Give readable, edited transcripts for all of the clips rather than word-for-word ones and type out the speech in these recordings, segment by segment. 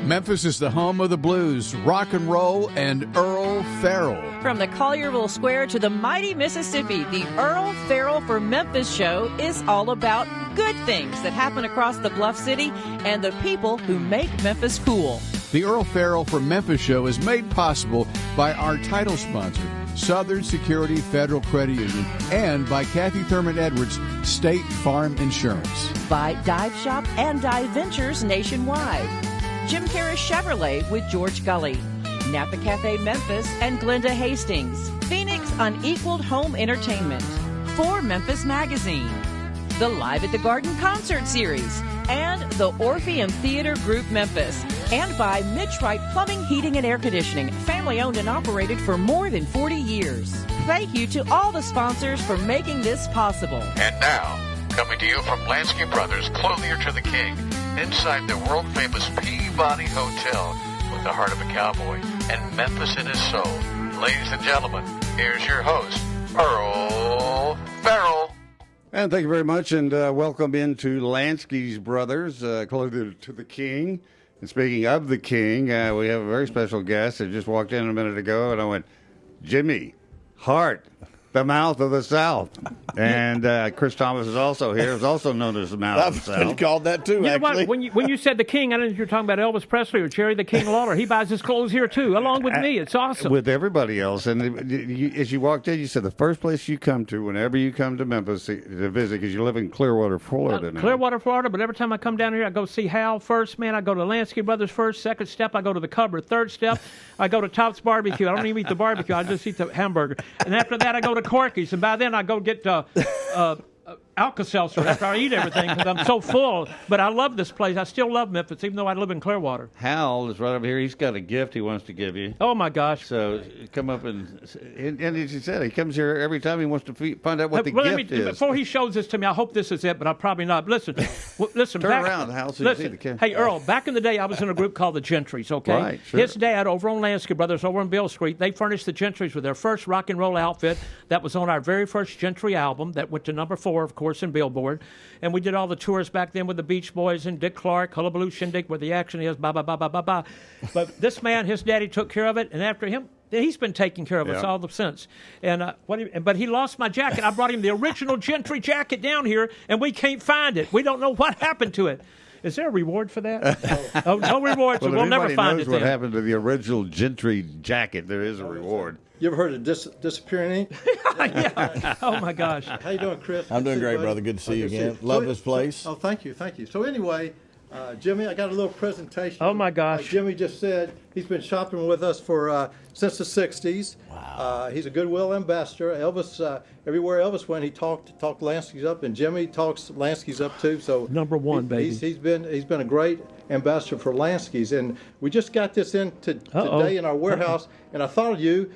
Memphis is the home of the blues, rock and roll, and Earle Farrell. From the Collierville Square to the mighty Mississippi, the Earle Farrell for Memphis show is all about good things that happen across the Bluff City and the people who make Memphis cool. The Earle Farrell for Memphis show is made possible by our title sponsor, Southern Security Federal Credit Union, and by Kathy Thurman Edwards, State Farm Insurance. By Dive Shop and Dive Ventures nationwide. Jim Harris Chevrolet with George Gully. Napa Cafe Memphis and Glenda Hastings. Phoenix Unequaled Home Entertainment. For Memphis Magazine. The Live at the Garden Concert Series. And the Orpheum Theater Group Memphis. And by Mitch Wright Plumbing, Heating, and Air Conditioning. Family owned and operated for more than 40 years. Thank you to all the sponsors for making this possible. And now, coming to you from Lansky Brothers, Clothier to the King, inside the world-famous Peabody Hotel with the heart of a cowboy and Memphis in his soul. Ladies and gentlemen, here's your host, Earle Farrell. And thank you very much, and welcome into Lansky's Brothers, Clothier to the King. And speaking of the King, we have a very special guest that just walked in a minute ago, and I went, Jimmy, Hart, the mouth of the South. And Chris Thomas is also here. Is also known as the mouth of the South. I've been called that too, actually. When you said the King, I didn't know you were talking about Elvis Presley or Jerry the King Lawler. He buys his clothes here too, along with me. It's awesome. With everybody else. And as you walked in, you said the first place you come to whenever you come to Memphis to visit, because you live in Clearwater, Florida now. Clearwater, Florida, but every time I come down here, I go see Hal first, man. I go to Lansky Brothers first. Second step, I go to the cupboard. Third step, I go to Top's Barbecue. I don't even eat the barbecue. I just eat the hamburger. And after that, I go to Corky's. And by then, I go get Alka-Seltzer after I eat everything because I'm so full. But I love this place. I still love Memphis, even though I live in Clearwater. Hal is right over here. He's got a gift he wants to give you. Oh, my gosh. So come up and as you said, he comes here every time he wants to find out what the gift is. Before he shows this to me, I hope this is it, but I'm probably not. Listen. Turn around, Hal, so you see the gift. Hey, Earle, back in the day, I was in a group called the Gentrys, okay? Right, sure. His dad, over on Lansky Brothers, over on Bill Street, they furnished the Gentrys with their first rock and roll outfit that was on our very first Gentry album that went to number 4, of course, in Billboard. And we did all the tours back then with the Beach Boys and Dick Clark, Hullabaloo Shindig, where the action is, ba ba ba ba ba ba. But this man, his daddy took care of it, and after him, he's been taking care of us all since. And but he lost my jacket. I brought him the original Gentry jacket down here, and we can't find it. We don't know what happened to it. Is there a reward for that? No reward, so we'll never find it. If anybody knows what happened to the original Gentry jacket, there is a reward. You ever heard of disappearing ink? Yeah. Oh, my gosh. How you doing, Chris? I'm doing great, brother. Good to see you again. Love this place. Oh, thank you. So anyway, Jimmy, I got a little presentation. Oh, my gosh. Like Jimmy just said, he's been shopping with us for since the 60s. Wow. He's a Goodwill ambassador. Elvis, everywhere Elvis went, he talked Lansky's up, and Jimmy talks Lansky's up too. So number one, baby. He's been a great ambassador for Lansky's, and we just got this in today in our warehouse, and I thought of you.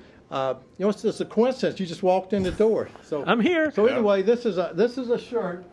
It's just a coincidence. You just walked in the door. So I'm here. So anyway, this is a shirt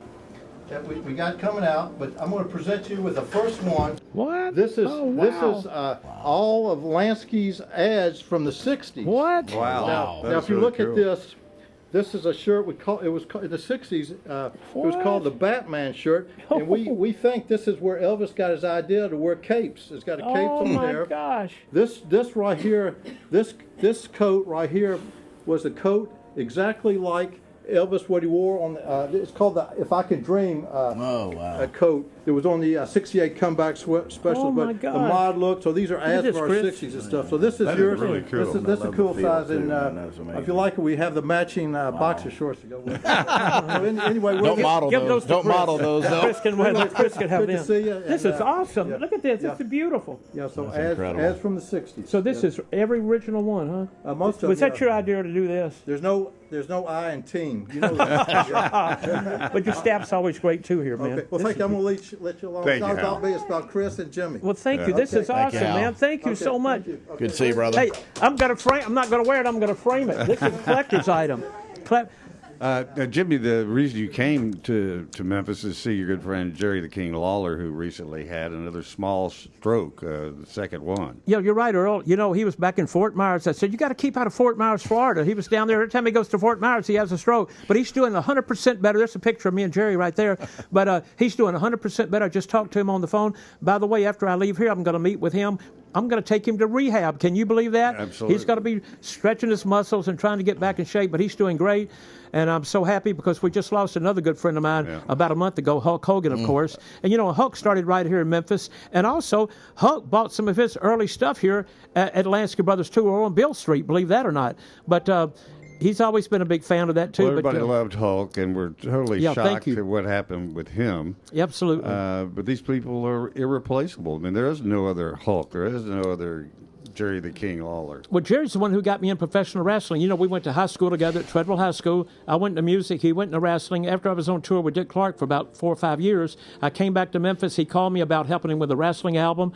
that we got coming out, but I'm going to present you with the first one. What? This is all of Lansky's ads from the 60s. What? Wow. Now if you look at this is a shirt it was in the 60s. It was called the Batman shirt, and we think this is where Elvis got his idea to wear capes. It's got a cape on there. Oh my gosh! This right here, this coat right here was a coat exactly like Elvis what he wore on the, it's called the If I Could Dream a coat. It was on the 68 comeback special, but the mod look. So these are ads for our 60s and stuff. So this is yours. Really cool. This is a cool size, and if you like it, we have the matching boxer shorts to go with it. Anyway, Don't model those. Don't model those. Chris can have good to see you. This is awesome. Yeah. Look at this. This is beautiful. Yeah. So ads from the 60s. So this is every original one, huh? Most of was that your idea to do this? There's no I in team. You know that. But your staff's always great too here, man. Okay. Well, thank you. I'm going to let you alone. Thank It's not you, about me. It's about Chris and Jimmy. Well, thank you. This is awesome, man. Thank you so much. Good to see you, brother. Hey, I'm not going to wear it. I'm going to frame it. This is a collector's item. Jimmy, the reason you came to Memphis is to see your good friend Jerry the King Lawler, who recently had another small stroke, the second one. Yeah, you're right, Earl. You know, he was back in Fort Myers. I said, you got to keep out of Fort Myers, Florida. He was down there. Every time he goes to Fort Myers, he has a stroke. But he's doing 100% better. There's a picture of me and Jerry right there. But he's doing 100% better. I just talked to him on the phone. By the way, after I leave here, I'm going to meet with him. I'm going to take him to rehab. Can you believe that? Absolutely. He's got to be stretching his muscles and trying to get back in shape, but he's doing great. And I'm so happy because we just lost another good friend of mine about a month ago, Hulk Hogan, of course. And, you know, Hulk started right here in Memphis. And also, Hulk bought some of his early stuff here at Lansky Brothers Tour on Bill Street, believe that or not. But he's always been a big fan of that, too. Well, everybody loved Hulk, and we're totally shocked at what happened with him. Absolutely. But these people are irreplaceable. I mean, there is no other Hulk. There is no other Jerry the King Lawler. Well, Jerry's the one who got me in professional wrestling. You know, we went to high school together at Treadwell High School. I went into music. He went into wrestling. After I was on tour with Dick Clark for about 4 or 5 years, I came back to Memphis. He called me about helping him with a wrestling album.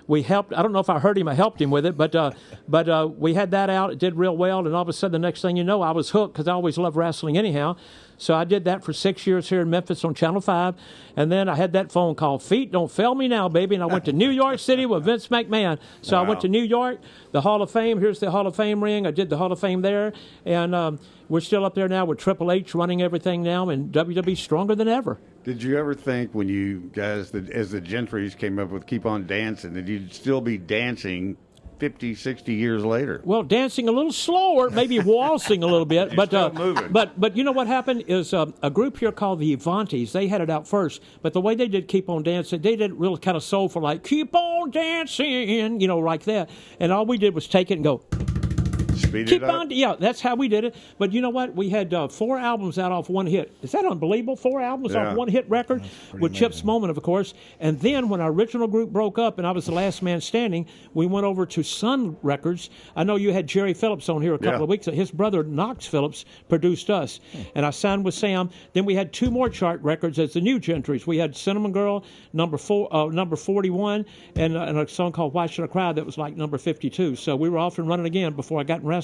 We helped. I don't know if I heard him. I helped him with it, but we had that out. It did real well, and all of a sudden, the next thing you know, I was hooked because I always loved wrestling anyhow. So I did that for 6 years here in Memphis on Channel 5, and then I had that phone call, "Feet don't fail me now, baby," and I went to New York City with Vince McMahon. So I went to New York, the Hall of Fame. Here's the Hall of Fame ring. I did the Hall of Fame there, and we're still up there now with Triple H running everything now, and WWE stronger than ever. Did you ever think when you guys, as the Gentrys came up with Keep On Dancing, that you'd still be dancing 50, 60 years later? Well, dancing a little slower, maybe waltzing a little bit, but moving. But you know what happened is a group here called the Avantis. They had it out first, but the way they did Keep On Dancing, they did it real kind of soulful, like Keep On Dancing, you know, like that. And all we did was take it and go. Speed Keep it up. on, yeah, that's how we did it. But you know what? We had 4 albums out off one hit. Is that unbelievable? 4 albums off one hit record with Chip's Moment, of course. And then when our original group broke up and I was the last man standing, we went over to Sun Records. I know you had Jerry Phillips on here a couple of weeks ago. His brother, Knox Phillips, produced us. And I signed with Sam. Then we had 2 more chart records as the new Gentrys. We had Cinnamon Girl, number 41, and a song called Why Should I Cry that was like number 52. So we were off and running again before I got in wrestling.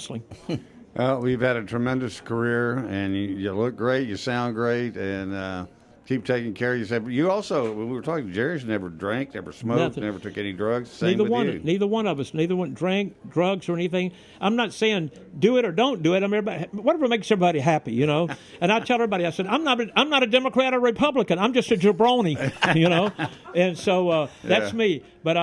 Well, we've had a tremendous career, and you look great, you sound great, and keep taking care of yourself. You also, when we were talking, Jerry's never drank, never smoked, never took any drugs. Same with you. Neither one of us. Neither one drank drugs or anything. I'm not saying do it or don't do it. I'm whatever makes everybody happy, you know. And I tell everybody, I said, I'm not a Democrat or Republican. I'm just a jabroni, you know. And so that's me. But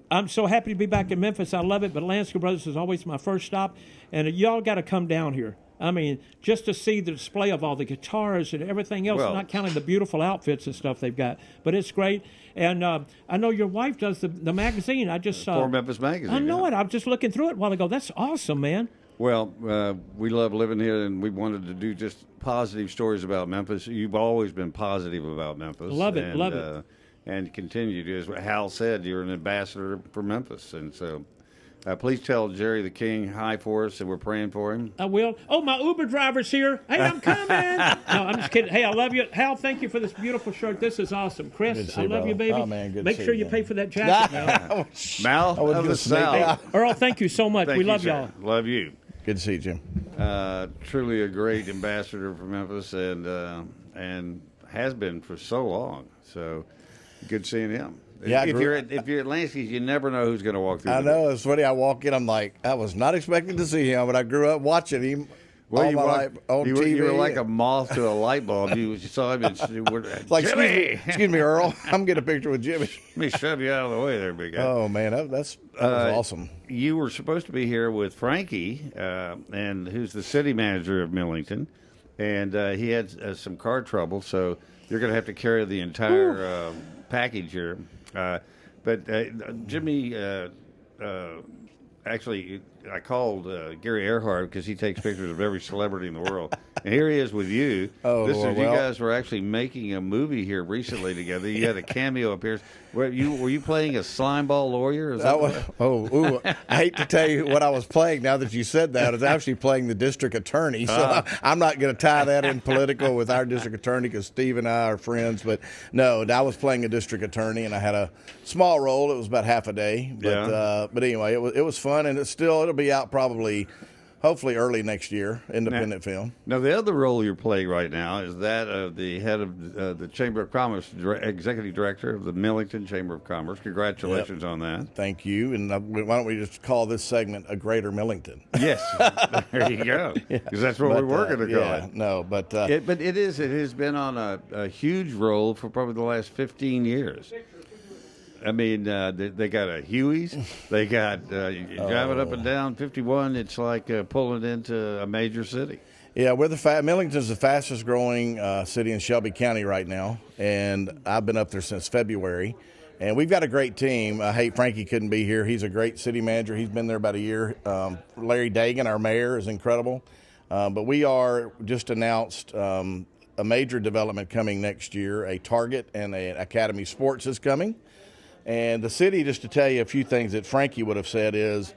I'm so happy to be back in Memphis. I love it. But Lansky Brothers is always my first stop. And y'all got to come down here. I mean, just to see the display of all the guitars and everything else, not counting the beautiful outfits and stuff they've got. But it's great. And I know your wife does the magazine. I just saw. For Memphis Magazine. I know it. I was just looking through it a while ago. That's awesome, man. Well, we love living here, and we wanted to do just positive stories about Memphis. You've always been positive about Memphis. Love it. And continue to. As Hal said, you're an ambassador for Memphis. And so please tell Jerry the King hi for us, and we're praying for him. I will. Oh, my Uber driver's here. Hey, I'm coming. No, I'm just kidding. Hey, I love you. Hal, thank you for this beautiful shirt. This is awesome. Chris, I love you, baby. Oh, man, good Make to sure see you you. pay for that jacket now. Mal of the South. Earl, thank you so much. We love y'all. Love you. Good to see you, Jim. Truly a great ambassador for Memphis, and has been for so long. So good seeing him. Yeah, if you're at Lansky's, you never know who's going to walk through. I know. It's funny. I walk in, I'm like, I was not expecting to see him, but I grew up watching him. Well, all my life on TV. You were like a moth to a light bulb. You saw him and like, Jimmy! excuse me, Earl. I'm getting a picture with Jimmy. Let me shove you out of the way there, big guy. Oh, man, that was awesome. You were supposed to be here with Frankie, and who's the city manager of Millington, and he had some car trouble, so you're going to have to carry the entire package here. But Jimmy, actually, I called Gary Earhart because he takes pictures of every celebrity in the world. And here he is with you. Oh, you guys were actually making a movie here recently together. You had a cameo appearance. Were you playing a slimeball lawyer? I hate to tell you what I was playing now that you said that. I was actually playing the district attorney. So I'm not going to tie that in political with our district attorney because Steve and I are friends. But no, I was playing a district attorney, and I had a small role. It was about half a day. But anyway, it was fun, and it'll be out probably hopefully early next year, independent film. Now, the other role you're playing right now is that of the head of the Chamber of Commerce, executive director of the Millington Chamber of Commerce. Congratulations on that. Thank you. And why don't we just call this segment a Greater Millington? Yes, there you go. Because that's what we're working to call it. No, but it has been on a huge roll for probably the last 15 years. I mean, they got a Huey's. They got driving up and down 51. It's like pulling into a major city. Yeah, Millington's the fastest growing city in Shelby County right now, and I've been up there since February. And we've got a great team. I hate Frankie couldn't be here. He's a great city manager. He's been there about a year. Larry Dagan, our mayor, is incredible. But we are just announced a major development coming next year. A Target and an Academy Sports is coming. And the city, just to tell you a few things that Frankie would have said is,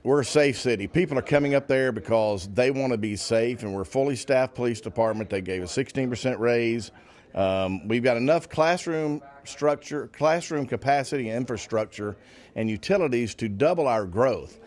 we're a safe city. People are coming up there because they want to be safe, and we're a fully staffed police department. They gave a 16% raise. We've got enough classroom capacity, and infrastructure, and utilities to double our growth.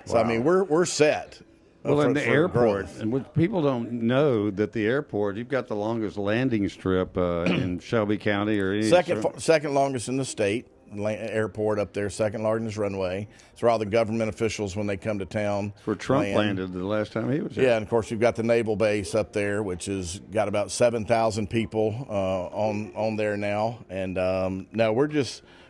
So, Wow. I mean, we're set. Well, in the airport, growth. and what people don't know that the airport, you've got the longest landing strip in Shelby County or any Second longest in the state. Airport up there, second largest runway. It's where all the government officials, when they come to town, where Trump landed the last time he was there. Yeah, and of course you've got the naval base up there, which has got about 7,000 people on there now. And no,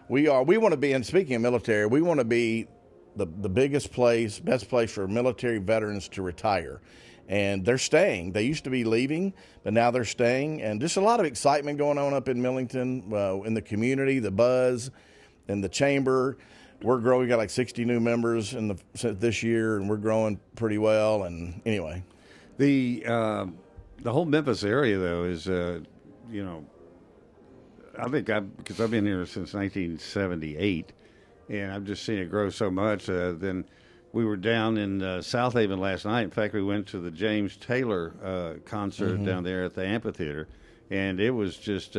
we want to be. And speaking of military, we want to be the biggest place, best place for military veterans to retire. And they're staying. They used to be leaving, but now they're staying. And just a lot of excitement going on up in Millington, in the community, the buzz, and the chamber. We're growing. We got like 60 new members this year, and we're growing pretty well. And anyway, the whole Memphis area though is I think because I've been here since 1978, and I've just seen it grow so much. Then we were down in South Haven last night. In fact, we went to the James Taylor concert down there at the amphitheater, and it was just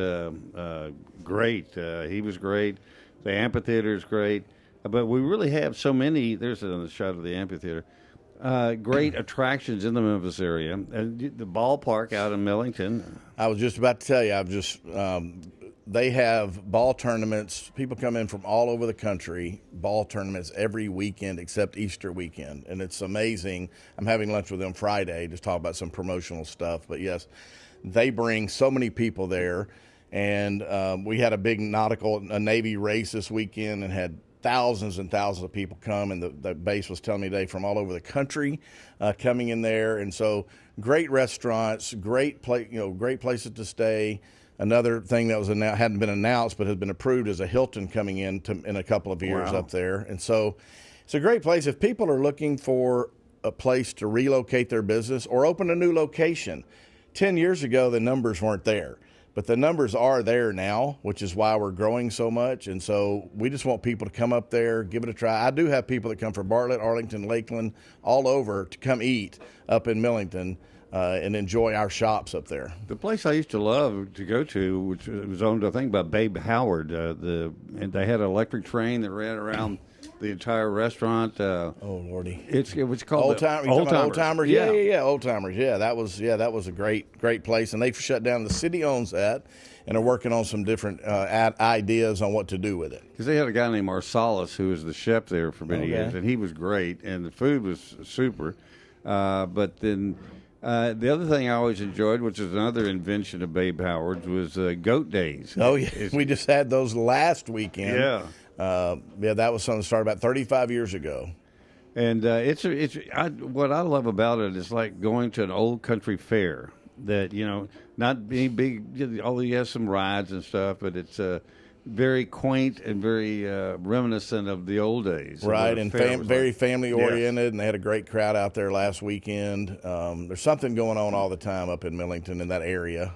great. He was great. The amphitheater is great. But we really have so many. There's another shot of the amphitheater. Great attractions in the Memphis area. And the ballpark out in Millington. I was just about to tell you, they have ball tournaments. People come in from all over the country, ball tournaments every weekend except Easter weekend. And it's amazing. I'm having lunch with them Friday to talk about some promotional stuff. But, yes, they bring so many people there. And we had a big Navy race this weekend and had thousands and thousands of people come. And the base was telling me today from all over the country coming in there. And so great restaurants, great places to stay. Another thing that hadn't been announced but has been approved is a Hilton coming in a couple of years up there. And so it's a great place. If people are looking for a place to relocate their business or open a new location, 10 years ago the numbers weren't there. But the numbers are there now, which is why we're growing so much. And so we just want people to come up there, give it a try. I do have people that come from Bartlett, Arlington, Lakeland, all over to come eat up in Millington. And enjoy our shops up there. The place I used to love to go to, which was owned, I think, by Babe Howard, and they had an electric train that ran around the entire restaurant. Oh Lordy! It was called Old Timers. Yeah, Old Timers. Yeah, that was a great place, and they've shut down. The city owns that, and are working on some different ideas on what to do with it. Because they had a guy named Marsalis who was the chef there for many years, and he was great, and the food was super. But then. The other thing I always enjoyed, which is another invention of Babe Howard's, was Goat Days. Oh, yeah. We just had those last weekend. Yeah. That was something that started about 35 years ago. And what I love about it is like going to an old country fair that, not being big, although you have some rides and stuff, but it's very quaint and very reminiscent of the old days. Right, and very family-oriented, and they had a great crowd out there last weekend. There's something going on all the time up in Millington in that area.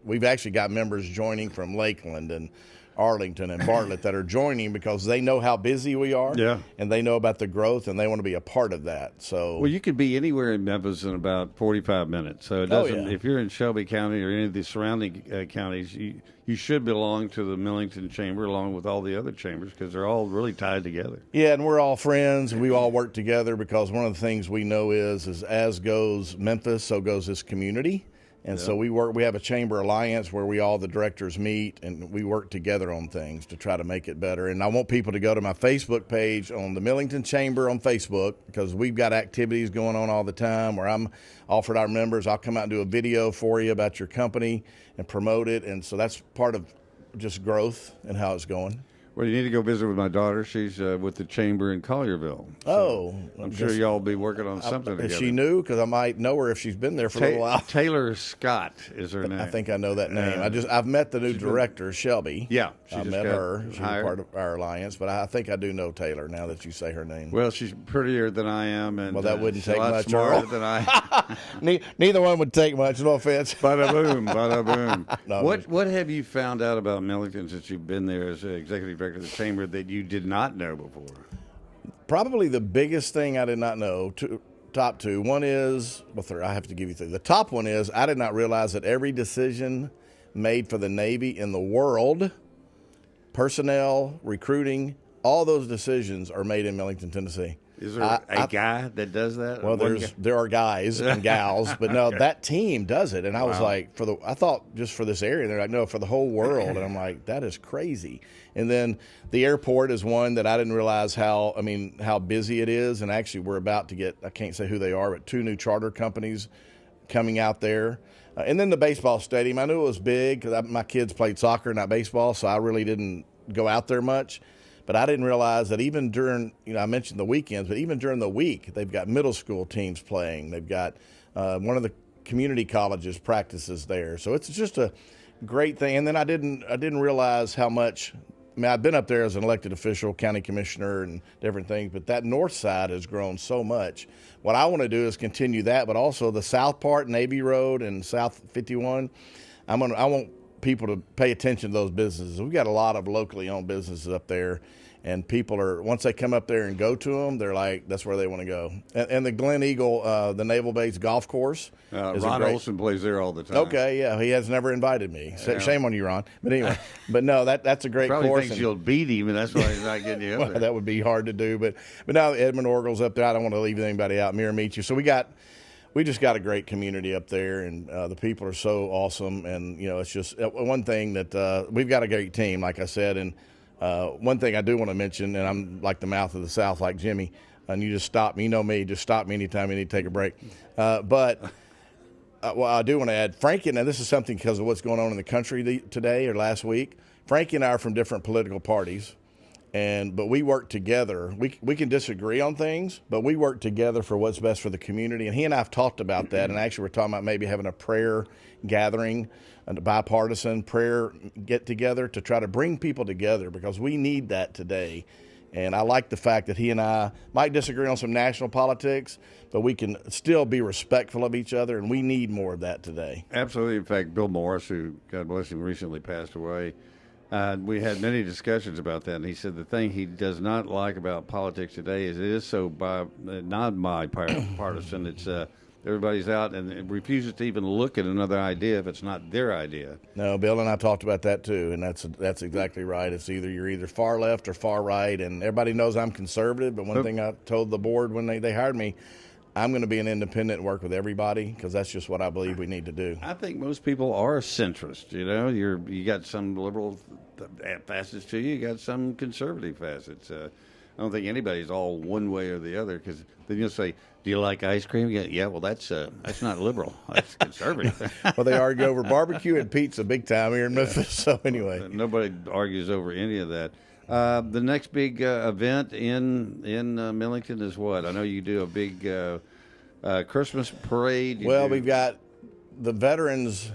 We've actually got members joining from Lakeland and Arlington and Bartlett that are joining because they know how busy we are. Yeah. And they know about the growth, and they want to be a part of that. So, well, you could be anywhere in Memphis in about 45 minutes. So it doesn't. If you're in Shelby County or any of the surrounding counties, you should belong to the Millington Chamber along with all the other chambers because they're all really tied together. Yeah, and we're all friends, and we all work together because one of the things we know is as goes Memphis, so goes this community. And so we have a chamber alliance where the directors meet and we work together on things to try to make it better. And I want people to go to my Facebook page on the Millington Chamber on Facebook because we've got activities going on all the time where I'm offered our members, I'll come out and do a video for you about your company and promote it. And so that's part of just growth and how it's going. Well, you need to go visit with my daughter. She's with the chamber in Collierville. So I'm sure y'all will be working on something together. Is she new? Because I might know her if she's been there for a little while. Taylor Scott is her name. I think I know that name. I've met the new director, Shelby. Yeah. I met her. She's part of our alliance. But I think I do know Taylor now that you say her name. Well, she's prettier than I am. And, well, that wouldn't take much. Smarter than I. Neither one would take much. No offense. Bada boom, bada boom. No, what have you found out about Millington since you've been there as executive director of the chamber that you did not know before? Probably the biggest thing I did not know, top two. One is, I have to give you three. The top one is I did not realize that every decision made for the Navy in the world, personnel, recruiting, all those decisions are made in Millington, Tennessee. Is there a guy that does that? Well, there are guys and gals, but no, that team does it. And I was like, I thought just for this area. They're like, no, for the whole world. And I'm like, that is crazy. And then the airport is one that I didn't realize how busy it is. And actually, we're about to get, I can't say who they are, but 2 new charter companies coming out there. And then the baseball stadium. I knew it was big because my kids played soccer, not baseball, so I really didn't go out there much. But I didn't realize that even during, I mentioned the weekends, but even during the week, they've got middle school teams playing. They've got one of the community colleges practices there. So it's just a great thing. And then I didn't realize how much, I've been up there as an elected official, county commissioner and different things, but that north side has grown so much. What I want to do is continue that, but also the south part, Navy Road and South 51, I want people to pay attention to those businesses. We've got a lot of locally owned businesses up there, and people are, once they come up there and go to them, they're like, that's where they want to go. And the Glen Eagle, the Naval Base Golf Course. Ron Olson plays there all the time. Okay, yeah, he has never invited me. Shame on you, Ron. But anyway, but no, that's a great Probably course. Thinks you'll beat him, and that's why he's not getting you up there. That would be hard to do. But now Edmund Orgel's up there. I don't want to leave anybody out. Miramichi. So we just got a great community up there, and the people are so awesome. And, it's just one thing that we've got a great team, like I said. And one thing I do want to mention, and I'm like the mouth of the South, like Jimmy, and you just stop me. You know me, just stop me anytime you need to take a break. But I do want to add, Frankie, and this is something because of what's going on in the country today or last week. Frankie and I are from different political parties. But we work together. We can disagree on things, but we work together for what's best for the community. And he and I have talked about that. And actually, we're talking about maybe having a prayer gathering, a bipartisan prayer get together to try to bring people together because we need that today. And I like the fact that he and I might disagree on some national politics, but we can still be respectful of each other, and we need more of that today. Absolutely. In fact, Bill Morris, who, God bless him, recently passed away, we had many discussions about that, and he said the thing he does not like about politics today is it is so not bipartisan. It's everybody's out and refuses to even look at another idea if it's not their idea. No, Bill and I talked about that too, and that's exactly right. It's you're either far left or far right, and everybody knows I'm conservative. But one thing I told the board when they hired me, I'm going to be an independent and work with everybody because that's just what I believe we need to do. I think most people are centrist. You got some liberal facets to you. You got some conservative facets. I don't think anybody's all one way or the other because then you'll say, "Do you like ice cream?" Yeah. Well, that's not liberal. That's conservative. Well, they argue over barbecue and pizza big time here in Memphis. So anyway, nobody argues over any of that. The next big event in Millington is what? I know you do a big Christmas parade. We've got the Veterans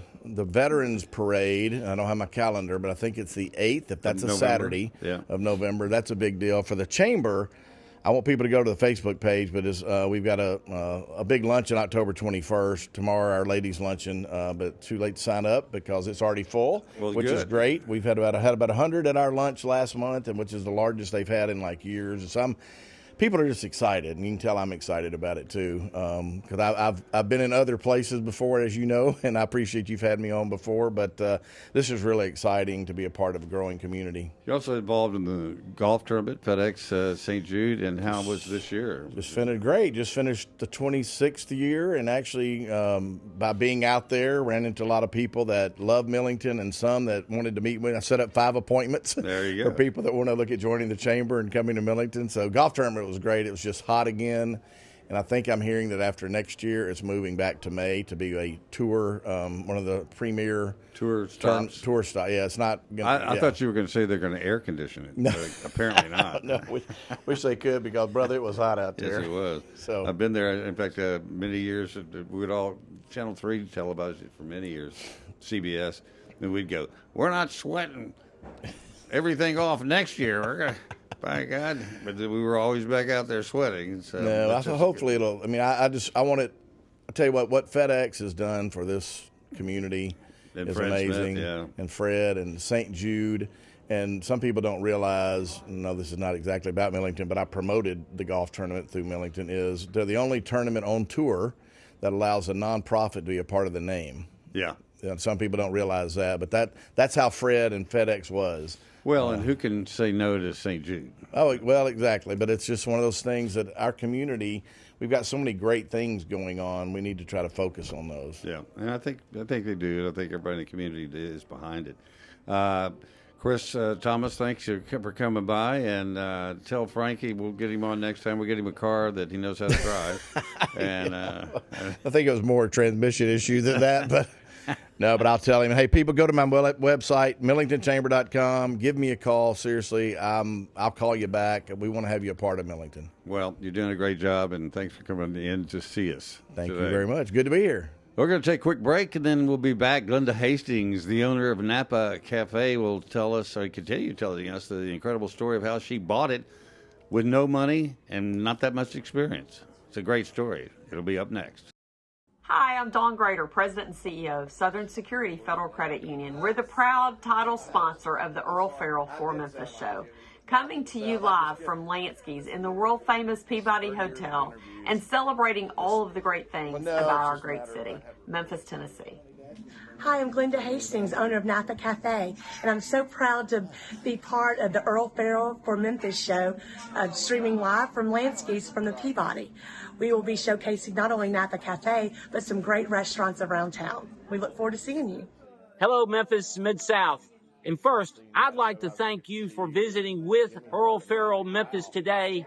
Parade. I don't have my calendar, but I think it's the 8th, if that's a Saturday of November. That's a big deal. For the Chamber, I want people to go to the Facebook page, but we've got a big luncheon October 21st. Tomorrow, our ladies' luncheon, but too late to sign up because it's already full, which is great. We've had about 100 at our lunch last month, and which is the largest they've had in like years. So people are just excited, and you can tell I'm excited about it too, because I've been in other places before, as you know, and I appreciate you've had me on before, but this is really exciting to be a part of a growing community. You're also involved in the golf tournament, FedEx St. Jude, and how was this year? Just finished great. Just finished the 26th year, and actually by being out there, ran into a lot of people that love Millington and some that wanted to meet me. I set up 5 appointments there you go. for people that want to look at joining the chamber and coming to Millington. So golf tournament was great. It was just hot again, and I think I'm hearing that after next year it's moving back to May to be a tour, one of the premier tour stops. Tour stop. Yeah, it's not. I thought you were going to say they're going to air condition it. No. But apparently not. No, wish they could, because brother, it was hot out there. Yes, it was. So I've been there. In fact, many years we would all Channel 3 televised it for many years, CBS, and we'd go, "We're not sweating everything off next year. We're gonna." By God, but we were always back out there sweating. So no, hopefully it'll. I mean, I want it. I tell you what FedEx has done for this community is Fred amazing. Smith, yeah. And Fred and St. Jude, and some people don't realize. No, this is not exactly about Millington, but I promoted the golf tournament through Millington. They're the only tournament on tour that allows a nonprofit to be a part of the name. Yeah. And some people don't realize that, but that's how Fred and FedEx was. Well, and who can say no to St. Jude? Oh, well, exactly. But it's just one of those things that our community, we've got so many great things going on. We need to try to focus on those. Yeah, and I think they do. I think everybody in the community is behind it. Chris Thomas, thanks for coming by, and tell Frankie we'll get him on next time. We'll get him a car that he knows how to drive. And I think it was more a transmission issue than that, but. No, but I'll tell him, hey, people, go to my website, millingtonchamber.com. Give me a call. Seriously, I'll call you back. We want to have you a part of Millington. Well, you're doing a great job, and thanks for coming in to see us. Thank you very much. Good to be here. We're going to take a quick break, and then we'll be back. Glenda Hastings, the owner of Napa Cafe, will continue telling us the incredible story of how she bought it with no money and not that much experience. It's a great story. It'll be up next. Hi, I'm Dawn Grader, President and CEO of Southern Security Federal Credit Union. We're the proud title sponsor of the Earle Farrell for Memphis show. Coming to you live from Lansky's in the world-famous Peabody Hotel and celebrating all of the great things about our great city, Memphis, Tennessee. Hi, I'm Glenda Hastings, owner of Napa Cafe, and I'm so proud to be part of the Earle Farrell for Memphis show, streaming live from Lansky's from the Peabody. We will be showcasing not only Napa Cafe, but some great restaurants around town. We look forward to seeing you. Hello, Memphis Mid-South. And first, I'd like to thank you for visiting with Earle Farrell Memphis today,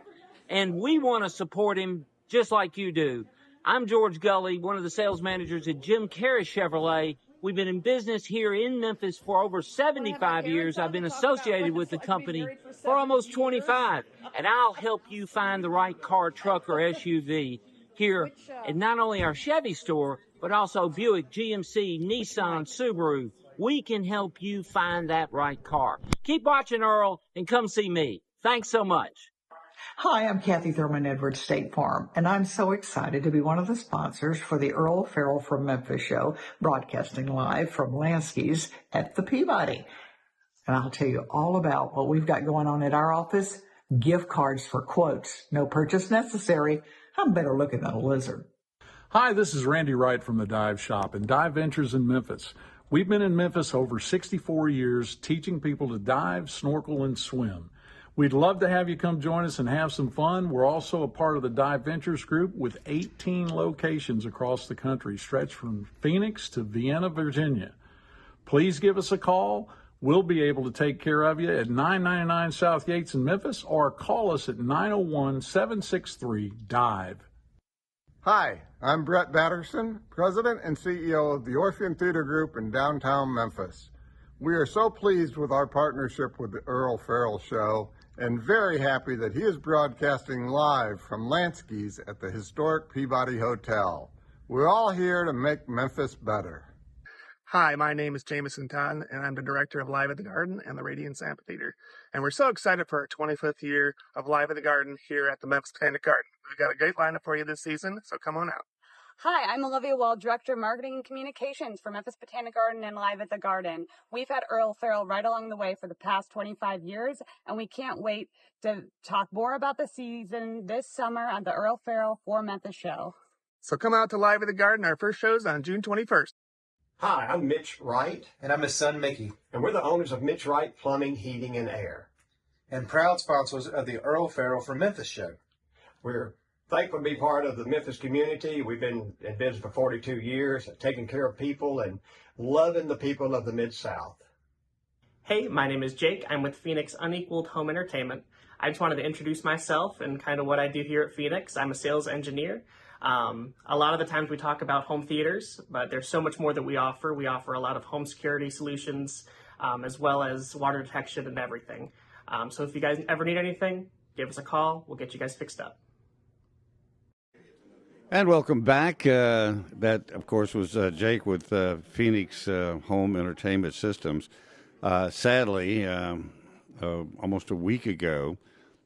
and we want to support him just like you do. I'm George Gully, one of the sales managers at Gentrys Chevrolet. We've been in business here in Memphis for over 75 years. I've been associated with the company for almost 25. And I'll help you find the right car, truck, or SUV here at not only our Chevy store, but also Buick, GMC, Nissan, Subaru. We can help you find that right car. Keep watching, Earle, and come see me. Thanks so much. Hi, I'm Kathy Thurman Edwards, State Farm, and I'm so excited to be one of the sponsors for the Earle Farrell from Memphis show, broadcasting live from Lansky's at the Peabody. And I'll tell you all about what we've got going on at our office. Gift cards for quotes. No purchase necessary. I'm better looking than a lizard. Hi, this is Randy Wright from the Dive Shop and Dive Ventures in Memphis. We've been in Memphis over 64 years teaching people to dive, snorkel, and swim. We'd love to have you come join us and have some fun. We're also a part of the Dive Ventures group with 18 locations across the country, stretched from Phoenix to Vienna, Virginia. Please give us a call. We'll be able to take care of you at 999 South Yates in Memphis, or call us at 901-763-DIVE. Hi, I'm Brett Batterson, President and CEO of the Orpheum Theater Group in downtown Memphis. We are so pleased with our partnership with the Earle Farrell Show and very happy that he is broadcasting live from Lansky's at the historic Peabody Hotel. We're all here to make Memphis better. Hi, my name is Jameson Todd, and I'm the director of Live at the Garden and the Radiance Amphitheater. And we're so excited for our 25th year of Live at the Garden here at the Memphis Botanic Garden. We've got a great lineup for you this season, so come on out. Hi, I'm Olivia Wald, Director of Marketing and Communications for Memphis Botanic Garden and Live at the Garden. We've had Earle Farrell right along the way for the past 25 years, and we can't wait to talk more about the season this summer on the Earle Farrell for Memphis show. So come out to Live at the Garden. Our first show's on June 21st. Hi, I'm Mitch Wright. And I'm his son, Mickey. And we're the owners of Mitch Wright Plumbing, Heating, and Air. And proud sponsors of the Earle Farrell for Memphis show. We're thankful to be part of the Memphis community. We've been in business for 42 years, taking care of people and loving the people of the Mid-South. Hey, my name is Jake. I'm with Phoenix Unequaled Home Entertainment. I just wanted to introduce myself and kind of what I do here at Phoenix. I'm a sales engineer. A lot of the times we talk about home theaters, but there's so much more that we offer. We offer a lot of home security solutions, as well as water detection and everything. So if you guys ever need anything, give us a call. We'll get you guys fixed up. And welcome back. That, of course, was Jake with Phoenix Home Entertainment Systems. Sadly, almost a week ago,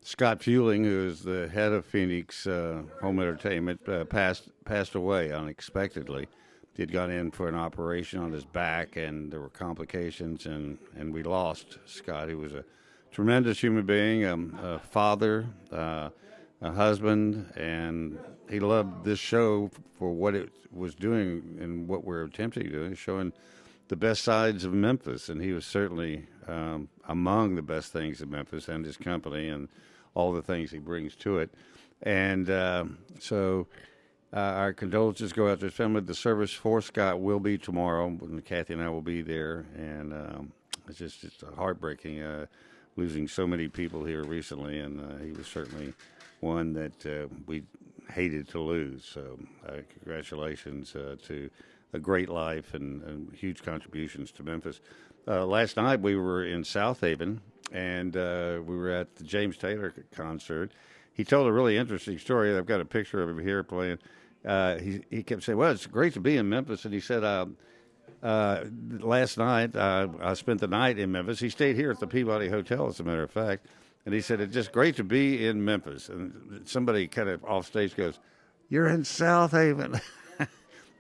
Scott Fueling, who is the head of Phoenix Home Entertainment, passed away unexpectedly. He had gone in for an operation on his back, and there were complications, and we lost Scott. He was a tremendous human being, a father, a husband, and he loved this show for what it was doing and what we're attempting to do, showing the best sides of Memphis. And he was certainly among the best things of Memphis and his company and all the things he brings to it. And so our condolences go out to his family. The service for Scott will be tomorrow, and Kathy and I will be there. And it's just heartbreaking losing so many people here recently, and he was certainly one that we hated to lose. So congratulations to a great life and huge contributions to Memphis. Last night we were in South Haven, and we were at the James Taylor concert. He told a really interesting story. I've got a picture of him here playing. He kept saying, well, it's great to be in Memphis. And he said, last night I spent the night in Memphis. He stayed here at the Peabody Hotel, as a matter of fact. And he said, it's just great to be in Memphis. And somebody kind of off stage goes, you're in South Haven.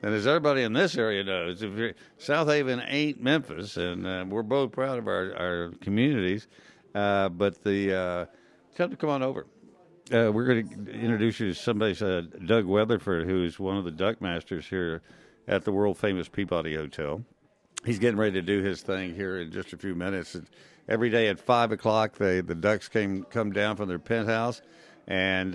And as everybody in this area knows, South Haven ain't Memphis, and we're both proud of our communities. But tell them to come on over. We're going to introduce you to somebody, Doug Weatherford, who's one of the Duckmasters here at the world-famous Peabody Hotel. He's getting ready to do his thing here in just a few minutes. Every day at 5 o'clock, the Ducks come down from their penthouse, and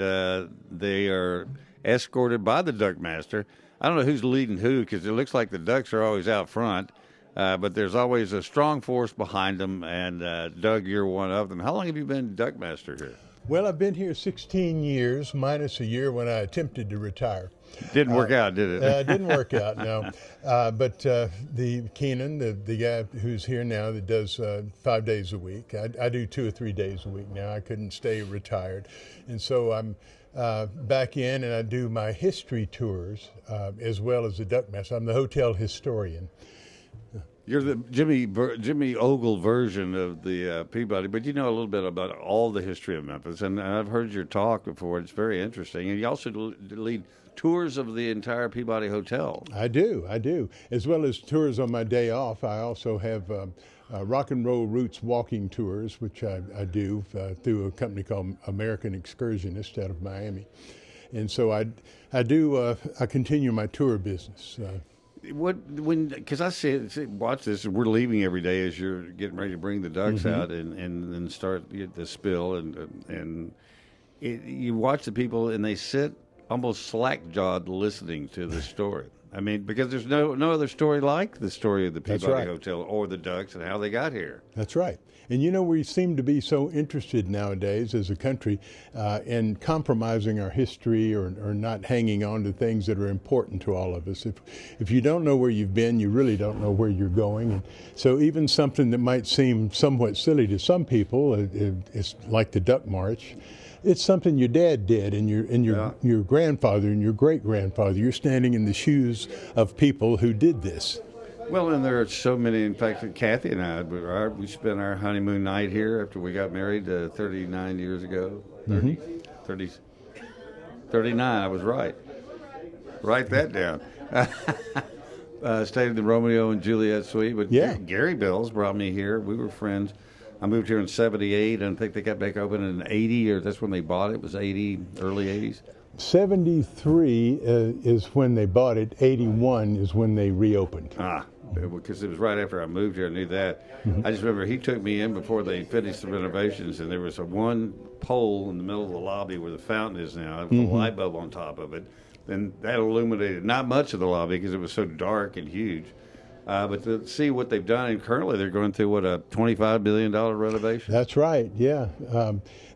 they are escorted by the Duckmaster. I don't know who's leading who, because it looks like the Ducks are always out front, but there's always a strong force behind them, and Doug, you're one of them. How long have you been Duckmaster here? Well, I've been here 16 years, minus a year when I attempted to retire. Didn't work out, did it? Didn't work out, no. But the Keenan, the guy who's here now that does 5 days a week, I do 2 or 3 days a week now. I couldn't stay retired. And so I'm back in, and I do my history tours as well as the Duckmaster. I'm the hotel historian. You're the Jimmy Ogle version of the Peabody, but you know a little bit about all the history of Memphis, and I've heard your talk before. It's very interesting, and you also lead tours of the entire Peabody Hotel. I do, as well as tours on my day off. I also have rock and roll roots walking tours, which I do through a company called American Excursionist out of Miami, and so I continue my tour business. Because I watch this, and we're leaving every day as you're getting ready to bring the Ducks out and start the spill, and you watch the people, and they sit almost slack-jawed listening to the story. I mean, because there's no other story like the story of the Peabody Hotel or the Ducks and how they got here. That's right. And you know, we seem to be so interested nowadays as a country in compromising our history or not hanging on to things that are important to all of us. If you don't know where you've been, you really don't know where you're going. And so even something that might seem somewhat silly to some people, it's like the Duck March. It's something your dad did, and your grandfather and your great-grandfather. You're standing in the shoes of people who did this. Well, and there are so many. In fact, Kathy and I, we spent our honeymoon night here after we got married 39 years ago. 39, I was right. Write that down. Stayed at the Romeo and Juliet suite, but Gary Bills brought me here. We were friends. I moved here in 78, and I think they got back open in 80, or that's when they bought it. It was 80, early 80s. 73 is when they bought it. 81 is when they reopened. Because it was right after I moved here. I knew that. I just remember he took me in before they finished the renovations, and there was one pole in the middle of the lobby where the fountain is now, with a light bulb on top of it. And that illuminated not much of the lobby because it was so dark and huge. But to see what they've done, and currently they're going through, a $25 billion renovation? That's right, yeah.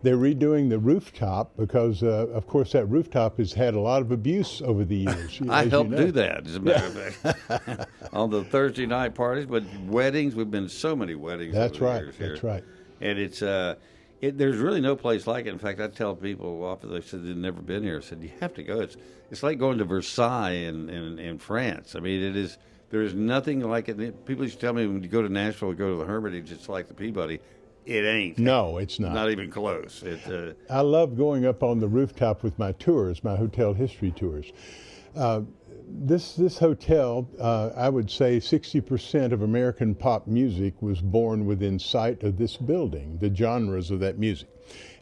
They're redoing the rooftop because, of course, that rooftop has had a lot of abuse over the years. I helped do that, as a matter of fact, on the Thursday night parties. But weddings, we've been to so many weddings over the years here. That's right. And it's there's really no place like it. In fact, I tell people often, they said they've never been here. I said, you have to go. It's like going to Versailles in France. I mean, it is. There is nothing like it. People used to tell me when you go to Nashville, go to the Hermitage, it's like the Peabody. It ain't. No, it's not. Not even close. I love going up on the rooftop with my tours, my hotel history tours. This hotel, I would say 60% of American pop music was born within sight of this building, the genres of that music.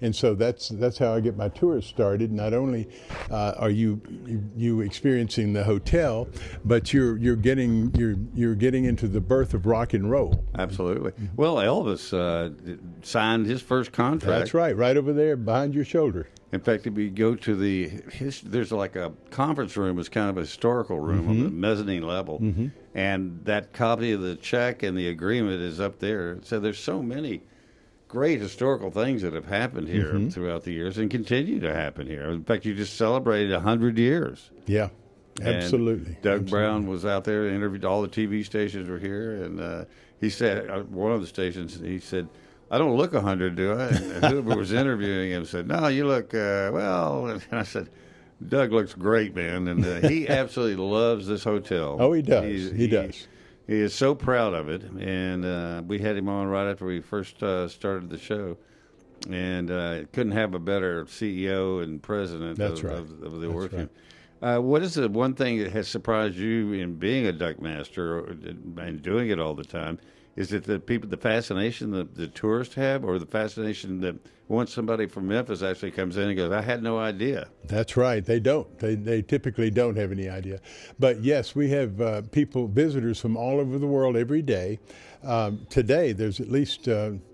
And so that's how I get my tours started. Not only are you experiencing the hotel, but you're getting into the birth of rock and roll. Absolutely. Well, Elvis signed his first contract. That's right over there behind your shoulder. In fact, if you go to there's like a conference room. It's kind of a historical room on the mezzanine level, and that copy of the check and the agreement is up there. So there's so many great historical things that have happened here throughout the years and continue to happen here. In fact, you just celebrated 100 years. Yeah, absolutely. And Doug Brown was out there, interviewed, all the TV stations were here, and he said, one of the stations, he said, I don't look 100, do I? And whoever was interviewing him said, no, you look, well. And I said, Doug looks great, man. And he absolutely loves this hotel. Oh, he does. He does. He is so proud of it. And we had him on right after we first started the show. And couldn't have a better CEO and president of the Orpheum. Right. What is the one thing that has surprised you in being a Duckmaster and doing it all the time? Is it the fascination that the tourists have, or the fascination that once somebody from Memphis actually comes in and goes, I had no idea? That's right. They don't. They typically don't have any idea. But yes, we have visitors from all over the world every day. Today, there's at least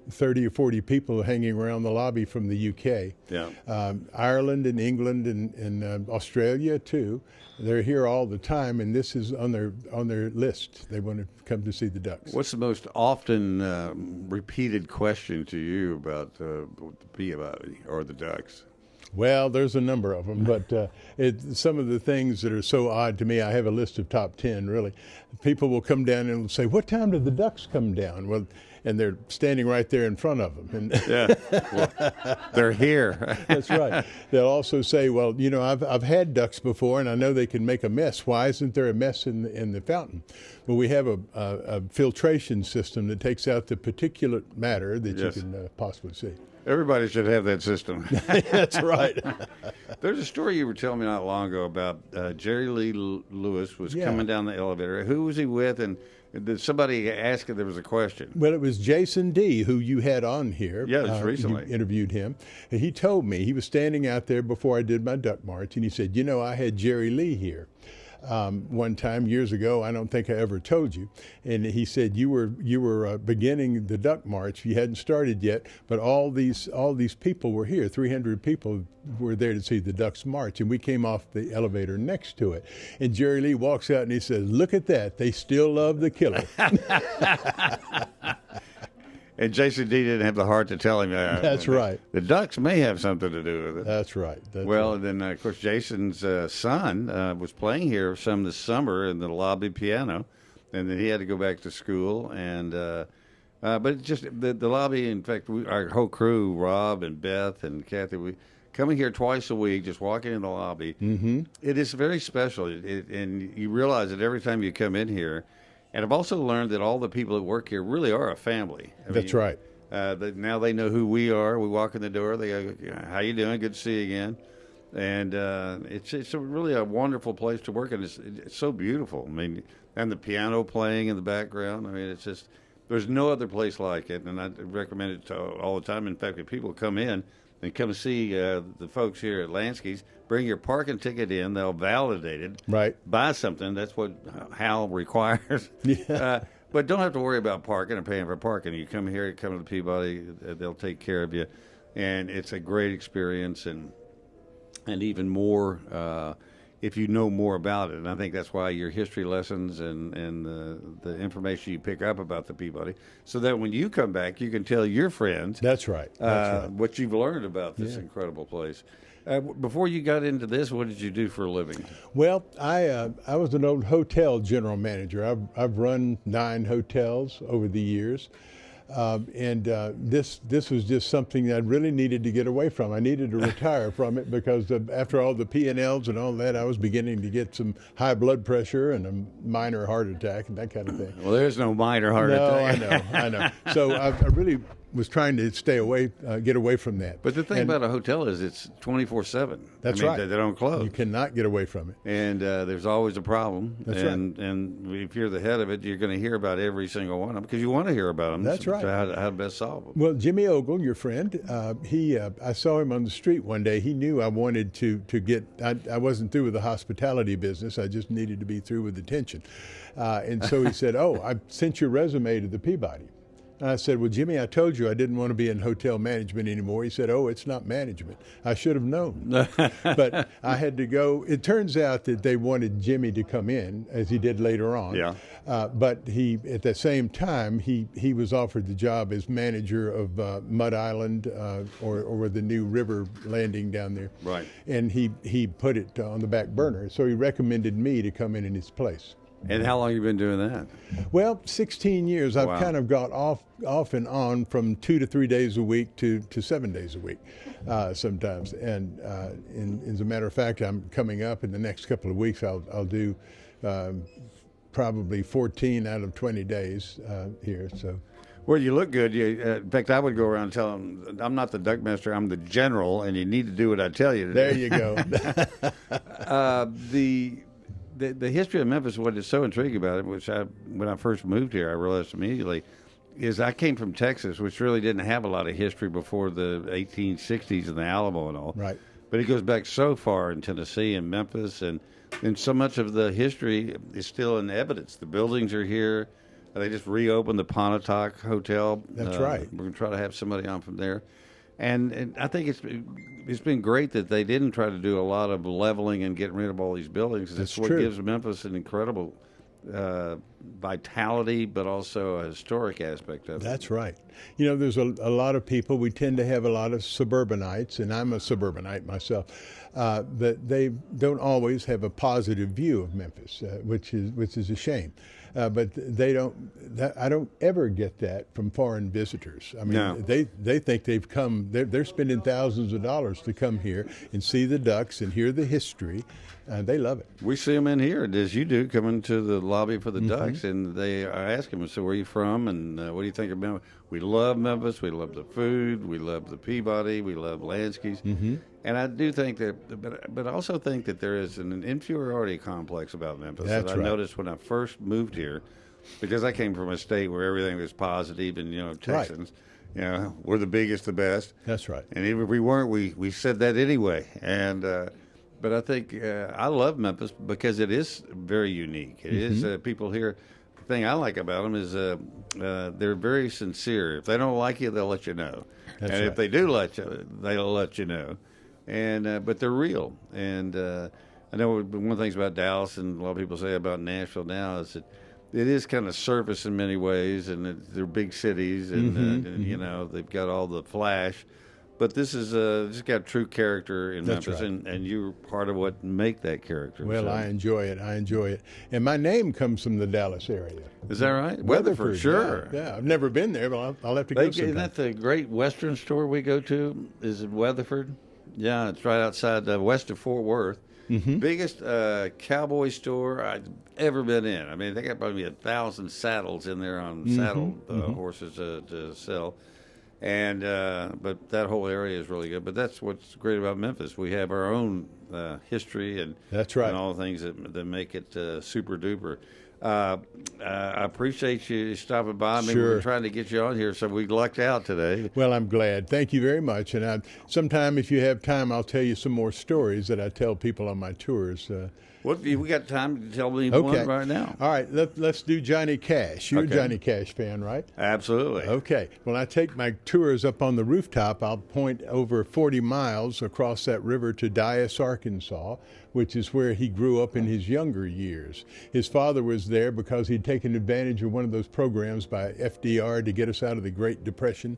30 or 40 people hanging around the lobby from the UK. Yeah. Ireland and England and Australia too. They're here all the time, and this is on their list. They want to come to see the ducks. What's the most often repeated question to you about the Peabody or the ducks? Well, there's a number of them, but some of the things that are so odd to me, I have a list of top 10, really. People will come down and say, what time did the ducks come down? Well, and they're standing right there in front of them. And yeah, well, they're here. That's right. They'll also say, well, you know, I've had ducks before, and I know they can make a mess. Why isn't there a mess in the fountain? Well, we have a filtration system that takes out the particulate matter that you can possibly see. Everybody should have that system. That's right. There's a story you were telling me not long ago about Jerry Lee Lewis was coming down the elevator. Who was he with? And did somebody ask if there was a question? Well, it was Jason D., who you had on here. Yeah, just recently. You interviewed him. And he told me, he was standing out there before I did my duck march, and he said, you know, I had Jerry Lee here. One time years ago, I don't think I ever told you, and he said you were beginning the duck march. You hadn't started yet, but all these people were here. 300 people were there to see the ducks march, and we came off the elevator next to it. And Jerry Lee walks out and he says, "Look at that! They still love the killer." And Jason D. didn't have the heart to tell him that. That's right. The ducks may have something to do with it. That's right. And then, of course, Jason's son was playing here some this summer in the lobby piano, and then he had to go back to school. And but just the lobby, in fact, our whole crew, Rob and Beth and Kathy, we coming here twice a week, just walking in the lobby. Mm-hmm. It is very special, and you realize that every time you come in here. And I've also learned that all the people that work here really are a family. That's right. Now they know who we are. We walk in the door. They go, "How you doing? Good to see you again." And it's really a wonderful place to work, and it's so beautiful. I mean, and the piano playing in the background. I mean, it's just there's no other place like it, and I recommend it all the time. In fact, if people come in and come see the folks here at Lansky's, bring your parking ticket in. They'll validate it. Right. Buy something. That's what Hal requires. Yeah. But don't have to worry about parking and paying for parking. You come here, come to the Peabody, they'll take care of you, and it's a great experience, and even more if you know more about it. And I think that's why your history lessons and the information you pick up about the Peabody, so that when you come back, you can tell your friends. That's right. What you've learned about this incredible place. Before you got into this, what did you do for a living? Well, I was an old hotel general manager. I've run 9 hotels over the years, and this was just something that I really needed to get away from. I needed to retire from it because after all the P&Ls and all that, I was beginning to get some high blood pressure and a minor heart attack and that kind of thing. Well, there's no minor heart attack. No, I know. So I really was trying to stay away, get away from that. But the thing about a hotel is it's 24/7. That's right. They don't close. You cannot get away from it. And there's always a problem. That's right. And if you're the head of it, you're going to hear about every single one of them because you want to hear about them. That's right. How to best solve them. Well, Jimmy Ogle, your friend, I saw him on the street one day. He knew I wanted to get. I wasn't through with the hospitality business. I just needed to be through with attention. And so he said, "Oh, I sent your resume to the Peabody." And I said, "Well, Jimmy, I told you I didn't want to be in hotel management anymore." He said, "Oh, it's not management. I should have known." But I had to go. It turns out that they wanted Jimmy to come in, as he did later on. Yeah. But he, at the same time, he was offered the job as manager of Mud Island or the new river landing down there. Right. And he put it on the back burner. So he recommended me to come in his place. And how long have you been doing that? Well, 16 years. I've Wow. kind of got off and on from 2 to 3 days a week to 7 days a week sometimes. And as a matter of fact, I'm coming up in the next couple of weeks. I'll do probably 14 out of 20 days here. So. Well, you look good. In fact, I would go around and tell them, I'm not the Duckmaster, I'm the general, and you need to do what I tell you to do. There you go. The history of Memphis, what is so intriguing about it, which when I first moved here, I realized immediately, is I came from Texas, which really didn't have a lot of history before the 1860s and the Alamo and all. Right. But it goes back so far in Tennessee and Memphis, and so much of the history is still in evidence. The buildings are here. They just reopened the Pontotoc Hotel. That's right. We're going to try to have somebody on from there. And I think it's been great that they didn't try to do a lot of leveling and getting rid of all these buildings. That's what gives Memphis an incredible vitality, but also a historic aspect of it. That's right. You know, there's a lot of people. We tend to have a lot of suburbanites, and I'm a suburbanite myself. That they don't always have a positive view of Memphis, which is a shame. But they don't. I don't ever get that from foreign visitors. I mean, they think they've come. They're spending thousands of dollars to come here and see the ducks and hear the history. They love it. We see them in here, as you do, coming to the lobby for the Ducks, and they are asking them, "So where are you from? And what do you think of Memphis?" We love Memphis. We love the food. We love the Peabody. We love Lansky's. And I do think that, but I also think that there is an inferiority complex about Memphis That's that I right. noticed when I first moved here, because I came from a state where everything was positive, and Texans, we're the biggest, the best. That's right. And even if we weren't, we said that anyway. And but I think I love Memphis because it is very unique. It is people here. The thing I like about them is they're very sincere. If they don't like you, they'll let you know. That's and right. if they do let you, they'll let you know. And but they're real. And I know one of the things about Dallas, and a lot of people say about Nashville now, is that it is kind of surface in many ways, and they're big cities, and they've got all the flash. But this is just got true character in That's Memphis, right. and you're part of what make that character. Well, so. I enjoy it. And my name comes from the Dallas area. Is that right? Weatherford, sure. Yeah, I've never been there, but I'll have to go sometime. Isn't that the great Western store we go to? Is it Weatherford? Yeah, it's right outside west of Fort Worth. Biggest cowboy store I've ever been in. I mean, they got probably 1,000 saddles in there on saddle horses to sell. And but that whole area is really good. But that's what's great about Memphis. We have our own history and that's right, and all the things that make it super duper. I appreciate you stopping by. I mean, Sure. we're trying to get you on here, so we lucked out today. Well, I'm glad. Thank you very much. And sometime, if you have time, I'll tell you some more stories that I tell people on my tours. We got time to tell me one right now. All right, let's do Johnny Cash. You're a Johnny Cash fan, right? Absolutely. Okay. When I take my tours up on the rooftop, I'll point over 40 miles across that river to Dyess, Arkansas, which is where he grew up in his younger years. His father was there because he'd taken advantage of one of those programs by FDR to get us out of the Great Depression.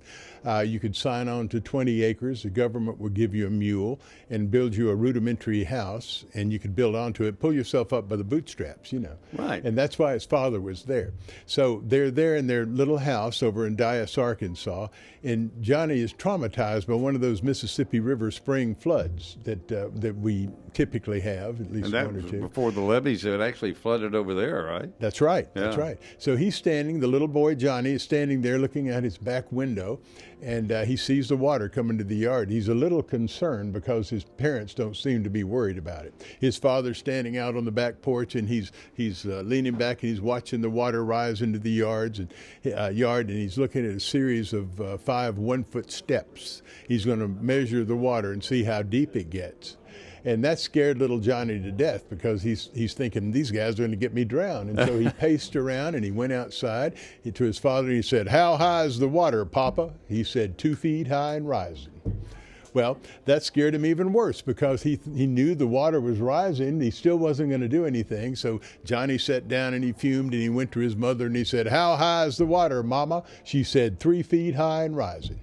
You could sign on to 20 acres. The government would give you a mule and build you a rudimentary house, and you could build onto it, pull yourself up by the bootstraps, Right. And that's why his father was there. So they're there in their little house over in Dyess, Arkansas, and Johnny is traumatized by one of those Mississippi River spring floods that we typically have, at least and that one or was two. before the levees, it actually flooded over there, right? That's right. Yeah. That's right. So he's standing, the little boy Johnny is standing there looking at his back window, and he sees the water coming to the yard. He's a little concerned because his parents don't seem to be worried about it. His father's standing out on the back porch, and he's leaning back and he's watching the water rise into the yard, and he's looking at a series of 5 1-foot steps. He's going to measure the water and see how deep it gets. And that scared little Johnny to death because he's thinking, these guys are going to get me drowned. And so he paced around and he went outside to his father and he said, "How high is the water, Papa?" He said, 2 feet high and rising. Well, that scared him even worse because he knew the water was rising. He still wasn't going to do anything. So Johnny sat down and he fumed and he went to his mother and he said, "How high is the water, Mama?" She said, 3 feet high and rising.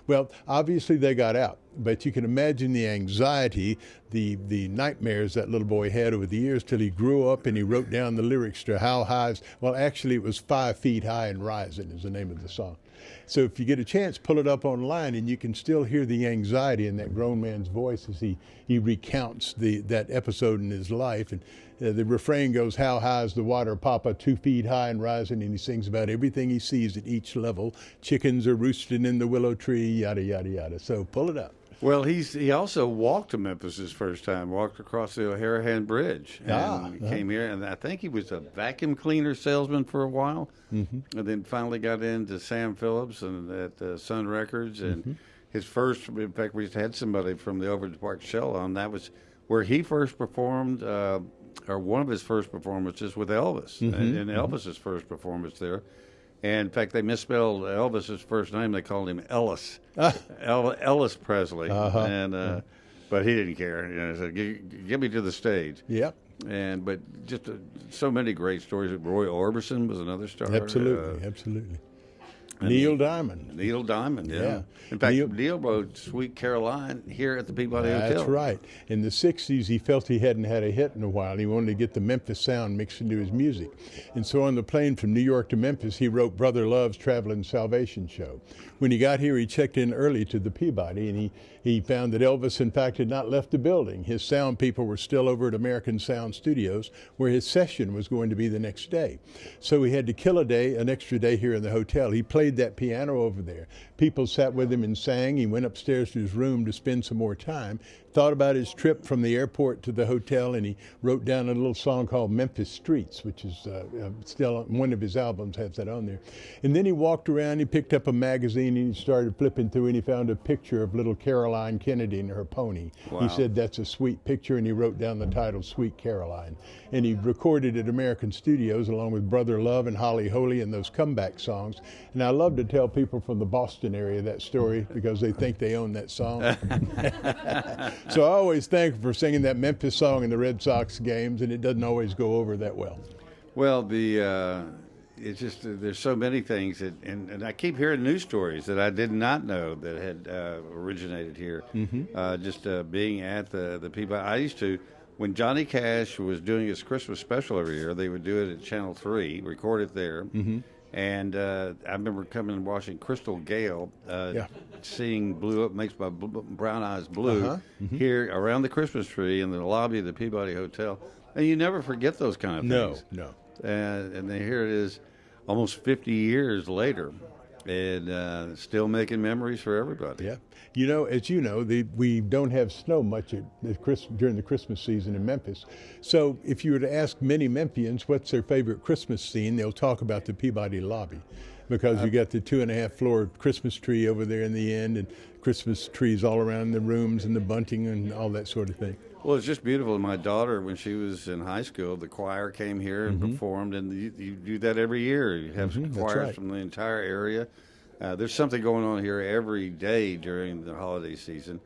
Well, obviously they got out, but you can imagine the anxiety, the nightmares that little boy had over the years till he grew up and he wrote down the lyrics to How High Is, well, actually it was 5 feet high and rising is the name of the song. So if you get a chance, pull it up online and you can still hear the anxiety in that grown man's voice as he recounts that episode in his life. And the refrain goes, "How high is the water, Papa? 2 feet high and rising." And he sings about everything he sees at each level. Chickens are roosting in the willow tree, yada, yada, yada. So pull it up. Well, he also walked to Memphis his first time, walked across the O'Harahan Bridge, and came here. And I think he was a vacuum cleaner salesman for a while, and then finally got into Sam Phillips and at Sun Records. And his first, in fact, we had somebody from the Overland Park Shell on. That was where he first performed, or one of his first performances with Elvis, and Elvis's first performance there. And in fact, they misspelled Elvis's first name. They called him Ellis, Ellis Presley. And but he didn't care. He said, "Get me to the stage." Yep. But just so many great stories. Roy Orbison was another star. Absolutely. Neil Diamond. Neil Diamond, yeah. In fact, Neil wrote Sweet Caroline here at the Peabody Hotel. That's right. In the 60s, he felt he hadn't had a hit in a while. He wanted to get the Memphis sound mixed into his music. And so on the plane from New York to Memphis, he wrote Brother Love's Traveling Salvation Show. When he got here, he checked in early to the Peabody, and he found that Elvis, in fact, had not left the building. His sound people were still over at American Sound Studios, where his session was going to be the next day. So he had to kill an extra day here in the hotel. He played that piano over there. People sat with him and sang. He went upstairs to his room to spend some more time, thought about his trip from the airport to the hotel, and he wrote down a little song called Memphis Streets, which is still one of his albums has that on there. And then he walked around, he picked up a magazine, and he started flipping through, and he found a picture of little Caroline Kennedy and her pony. Wow. He said, "That's a sweet picture," and he wrote down the title, Sweet Caroline. And he recorded at American Studios along with Brother Love and Holly Holy and those comeback songs. And I love to tell people from the Boston area that story because they think they own that song. So I always thank him for singing that Memphis song in the Red Sox games, and it doesn't always go over that well. Well, it's just there's so many things and I keep hearing news stories that I did not know that had originated here. Just being at the Peabody, I used to, when Johnny Cash was doing his Christmas special every year, they would do it at Channel 3, record it there. And I remember coming and watching Crystal Gale, seeing Blue Up Makes My Brown Eyes Blue here around the Christmas tree in the lobby of the Peabody Hotel. And you never forget those kind of things. No. And then here it is almost 50 years later, and still making memories for everybody. Yeah. You know, as you know, we don't have snow much during the Christmas season in Memphis. So if you were to ask many Memphians what's their favorite Christmas scene, they'll talk about the Peabody lobby, because you got the 2.5 floor Christmas tree over there in the end, and Christmas trees all around the rooms and the bunting and all that sort of thing. Well, it's just beautiful. My daughter, when she was in high school, the choir came here and performed, and you do that every year. You have some choirs from the entire area. There's something going on here every day during the holiday season,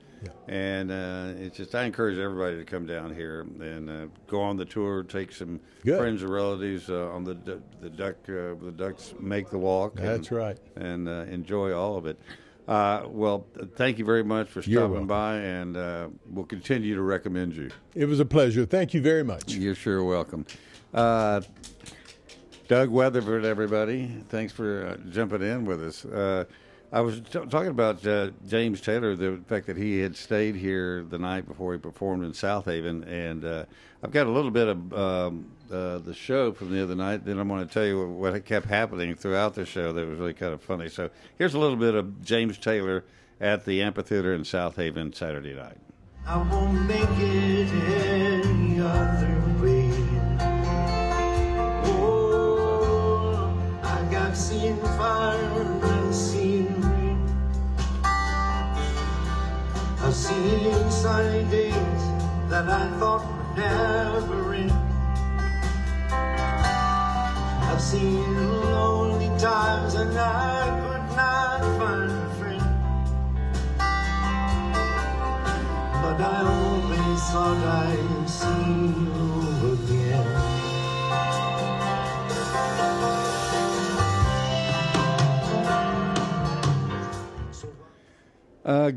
and it's just, I encourage everybody to come down here and go on the tour, take some friends or relatives on the Ducks Make the Walk. That's right, and enjoy all of it. Well, thank you very much for stopping by, and we'll continue to recommend you. It was a pleasure. Thank you very much. You're sure welcome. Doug Weatherford, everybody. Thanks for jumping in with us. I was talking about James Taylor, the fact that he had stayed here the night before he performed in South Haven, and I've got a little bit of the show from the other night. Then I'm going to tell you what kept happening throughout the show that was really kind of funny. So here's a little bit of James Taylor at the amphitheater in South Haven Saturday night. I won't make it any other way. I've seen fire and seen rain. I've seen sunny days that I thought would never end. I've seen lonely times and I could not find a friend. But I always thought I'd see you again.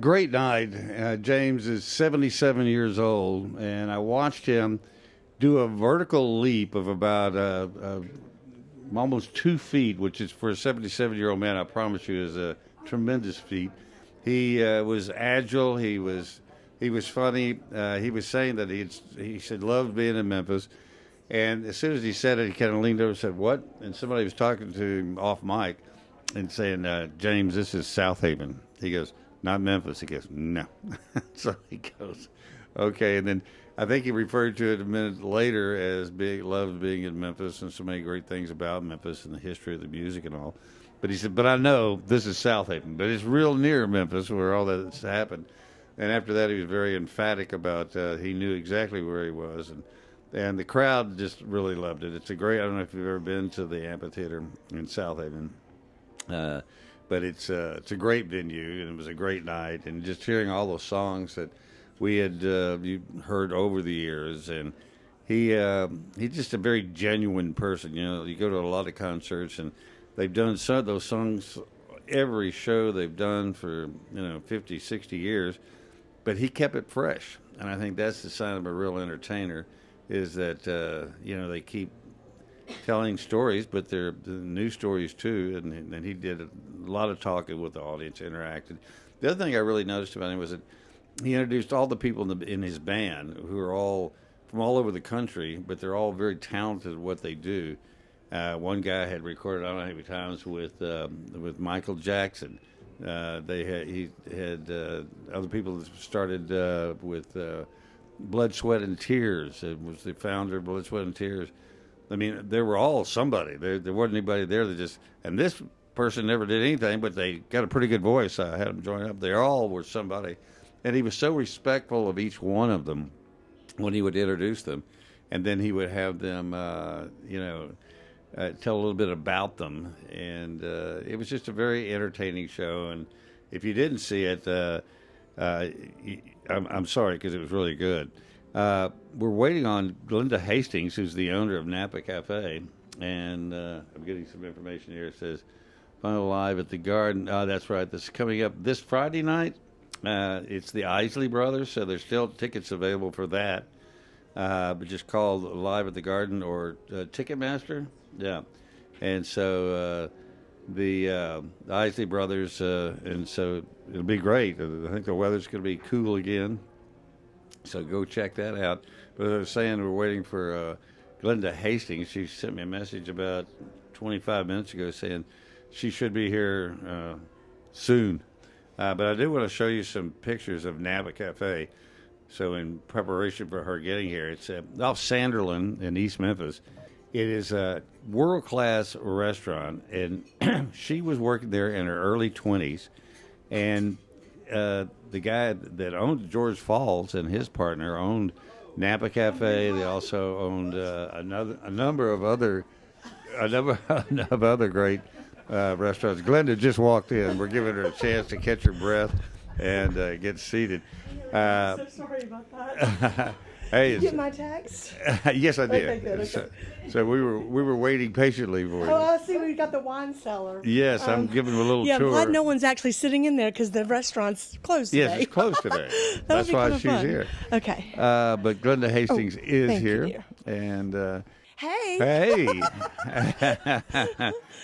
Great night. James is 77 years old, and I watched him do a vertical leap of about almost 2 feet, which is for a 77-year-old man, I promise you, is a tremendous feat. He was agile. He was funny. He was saying that he said loved being in Memphis, and as soon as he said it, he kind of leaned over and said, "What?" And somebody was talking to him off mic and saying, "James, this is South Haven." He goes, "Not Memphis." He goes, "No." So he goes, "Okay." And then I think he referred to it a minute later as loved being in Memphis and so many great things about Memphis and the history of the music and all. But he said, "But I know this is South Haven, but it's real near Memphis where all that's happened." And after that, he was very emphatic about he knew exactly where he was, and the crowd just really loved it. It's a great. I don't know if you've ever been to the amphitheater in South Haven. But it's a great venue, and it was a great night. And just hearing all those songs that we had heard over the years, and he's just a very genuine person. You know, you go to a lot of concerts, and they've done some of those songs every show they've done for 50, 60 years, but he kept it fresh, and I think that's the sign of a real entertainer, is that they keep telling stories, but they're the new stories too, and he did a lot of talking with the audience, interacted. The other thing I really noticed about him was that he introduced all the people in his band, who are all from all over the country, but they're all very talented at what they do. One guy had recorded, I don't know how many times, with Michael Jackson. He had other people that started with Blood, Sweat, and Tears. It was the founder of Blood, Sweat, and Tears. I mean, they were all somebody. There wasn't anybody there that just, and this person never did anything, but they got a pretty good voice. I had them join up. They all were somebody. And he was so respectful of each one of them when he would introduce them. And then he would have them, tell a little bit about them. And it was just a very entertaining show. And if you didn't see it, I'm sorry, because it was really good. We're waiting on Glenda Hastings, who's the owner of Napa Cafe, and I'm getting some information here. It says, "Final Live at the Garden." That's right. This is coming up this Friday night. It's the Isley Brothers, so there's still tickets available for that. But just call Live at the Garden or Ticketmaster. Yeah. And so the Isley brothers, and so it'll be great. I think the weather's going to be cool again, so go check that out. But as I was saying, we're waiting for Glenda Hastings. She sent me a message about 25 minutes ago saying she should be here soon. But I do want to show you some pictures of Napa Cafe. So in preparation for her getting here, it's off Sanderlin in East Memphis. It is a world-class restaurant, and she was working there in her early 20s. And the guy that owned George Falls and his partner owned Napa Cafe. They also owned a number of other great restaurants. Glenda just walked in. We're giving her a chance to catch her breath and get seated. I'm so sorry about that. Hey, did you get my text? Yes, I did. Okay, good, okay. So we were waiting patiently for you. Oh, I see. We got the wine cellar. Yes, I'm giving them a little tour. tour. I'm glad no one's actually sitting in there because the restaurant's closed today. Yes, it's closed today. That's why she's here. Okay. But Glenda Hastings is here, you, and. Hey.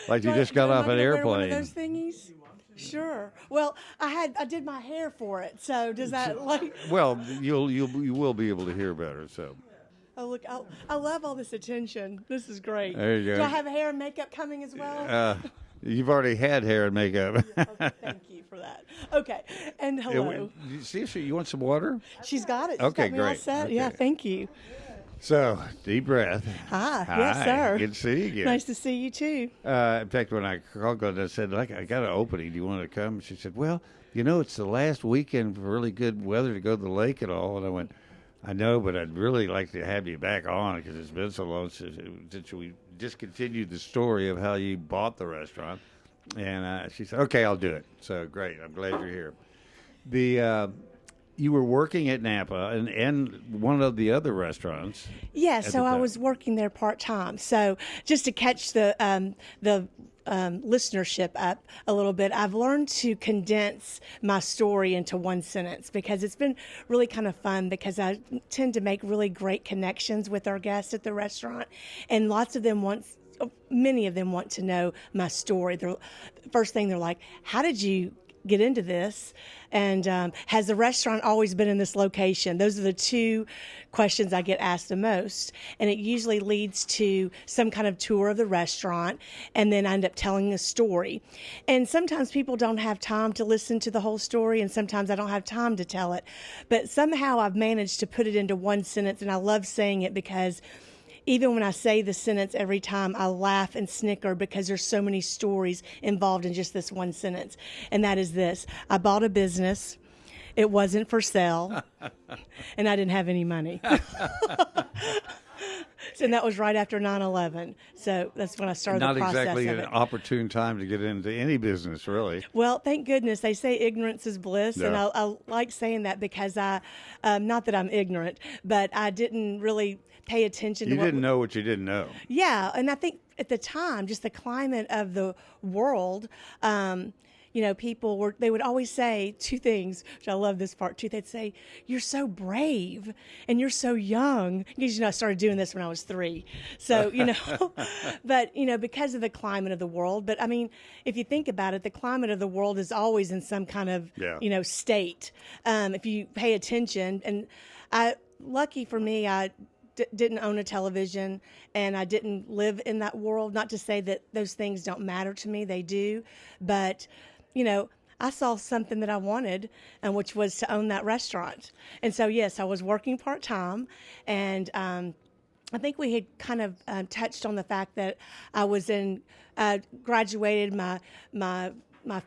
Like you just got off an airplane. One of those thingies? Sure. Well, I did my hair for it. So does that like? Well, you will be able to hear better. So. Oh look! I love all this attention. This is great. There you go. Do I have hair and makeup coming as well? You've already had hair and makeup. Okay, thank you for that. Okay, and hello. See if you want some water? She's got it. She's okay, got me great. All set. Okay. Yeah, thank you. So, deep breath. Hi. Yes, sir. Good to see you again. Nice to see you, too. In fact, when I called Glenda, I said, I got an opening. Do you want to come? She said, well, it's the last weekend for really good weather to go to the lake and all. And I went, I know, but I'd really like to have you back on because it's been so long since we discontinued the story of how you bought the restaurant. And she said, okay, I'll do it. So, great. I'm glad you're here. You were working at Napa and one of the other restaurants. Yeah, so I was working there part-time. So just to catch the listenership up a little bit, I've learned to condense my story into one sentence because it's been really kind of fun because I tend to make really great connections with our guests at the restaurant. And many of them want to know my story. The first thing they're like, how did you get into this? And has the restaurant always been in this location? Those are the two questions I get asked the most. And it usually leads to some kind of tour of the restaurant, and then I end up telling a story. And sometimes people don't have time to listen to the whole story, and sometimes I don't have time to tell it. But somehow I've managed to put it into one sentence, and I love saying it because even when I say the sentence every time, I laugh and snicker because there's so many stories involved in just this one sentence. And that is this. I bought a business. It wasn't for sale. And I didn't have any money. And that was right after 9/11. So that's when I started the process of it. Not exactly an opportune time to get into any business, really. Well, thank goodness. They say ignorance is bliss. Yeah. And I like saying that because not that I'm ignorant, but I didn't really pay attention to You didn't know what you didn't know. Yeah. And I think at the time, just the climate of the world, people they would always say two things, which I love this part too. They'd say, you're so brave and you're so young. Because, I started doing this when I was 3. So, but, because of the climate of the world. But I mean, if you think about it, the climate of the world is always in some kind of, state. If you pay attention. And lucky for me, I didn't own a television and I didn't live in that world. Not to say that those things don't matter to me. They do. But I saw something that I wanted, and which was to own that restaurant. And so, yes, I was working part-time, and I think we had kind of touched on the fact that I was graduated. My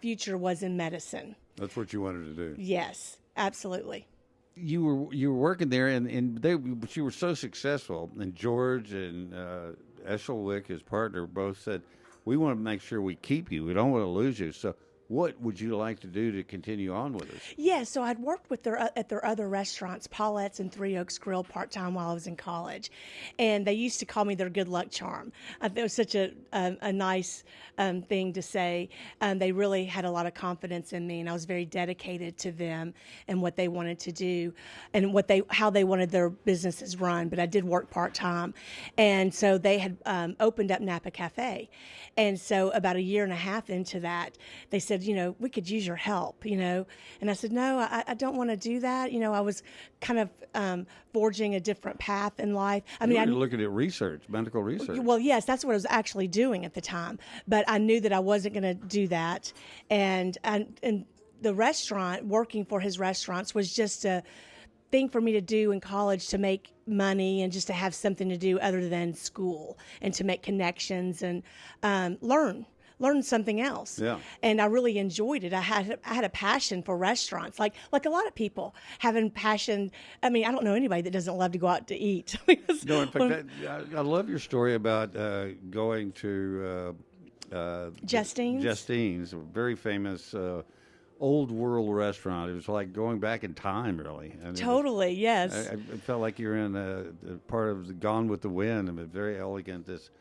future was in medicine. That's what you wanted to do. Yes, absolutely. You were working there, but you were so successful, and George and Eshelwick, his partner, both said, we want to make sure we keep you. We don't want to lose you. So what would you like to do to continue on with us? Yeah, so I'd worked with at their other restaurants, Paulette's and Three Oaks Grill, part-time while I was in college. And they used to call me their good luck charm. It was such a nice thing to say. They really had a lot of confidence in me, and I was very dedicated to them and what they wanted to do and how they wanted their businesses run. But I did work part-time. And so they had opened up Napa Cafe. And so about a year and a half into that, they said, we could use your help, And I said, no, I don't want to do that. I was kind of forging a different path in life. I mean, you were looking at research, medical research. Well, yes, that's what I was actually doing at the time. But I knew that I wasn't going to do that. And the restaurant, working for his restaurants, was just a thing for me to do in college to make money and just to have something to do other than school and to make connections and learn something else. Yeah. And I really enjoyed it. I had a passion for restaurants, like a lot of people having passion. I mean, I don't know anybody that doesn't love to go out to eat. No, in fact, I love your story about going to Justine's. Justine's, a very famous old world restaurant. It was like going back in time, really. And totally, yes. I felt like you're in a part of the Gone with the Wind. I mean, very elegant. This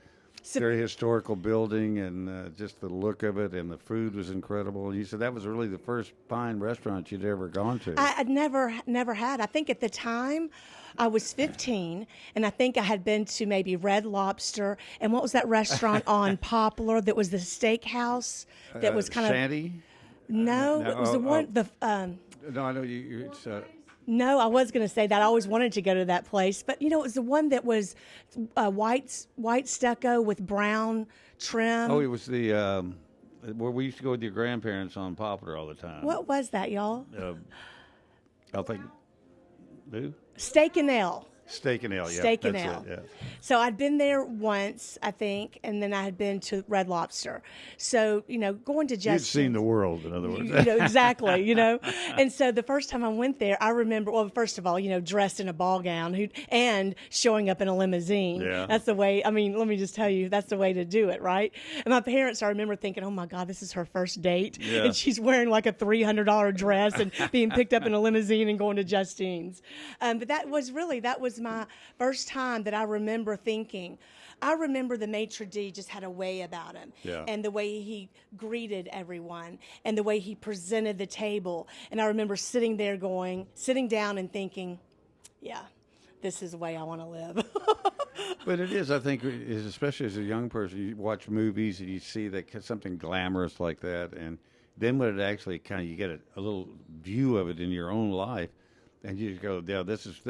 very historical building, and just the look of it, and the food was incredible. You said that was really the first fine restaurant you'd ever gone to. I'd never had. I think at the time I was 15, and I think I had been to maybe Red Lobster, and what was that restaurant on Poplar that was the steakhouse that was kind of Shanty? No, it was the one. No, I know you. It's, no, I was going to say that. I always wanted to go to that place, but it was the one that was white stucco with brown trim. Oh, it was the where we used to go with your grandparents on Poplar all the time. What was that, y'all? I think who? Steak and Ale. Steak and Ale, yeah. Steak and Ale. Yeah. So I'd been there once, I think, and then I had been to Red Lobster. So, going to Justine's. You'd seen the world, in other words. Exactly, And so the first time I went there, I remember, well, first of all, dressed in a ball gown and showing up in a limousine. Yeah. That's the way, let me just tell you, that's the way to do it, right? And my parents, I remember thinking, oh my God, this is her first date. Yeah. And she's wearing like a $300 dress and being picked up in a limousine and going to Justine's. But that was my first time that I remember thinking. I remember the maitre d' just had a way about him, and the way he greeted everyone, and the way he presented the table. And I remember sitting down and thinking, yeah, this is the way I want to live. But it is, I think, especially as a young person, you watch movies and you see that something glamorous like that, and then when it actually you get a little view of it in your own life, and you just go, yeah, this is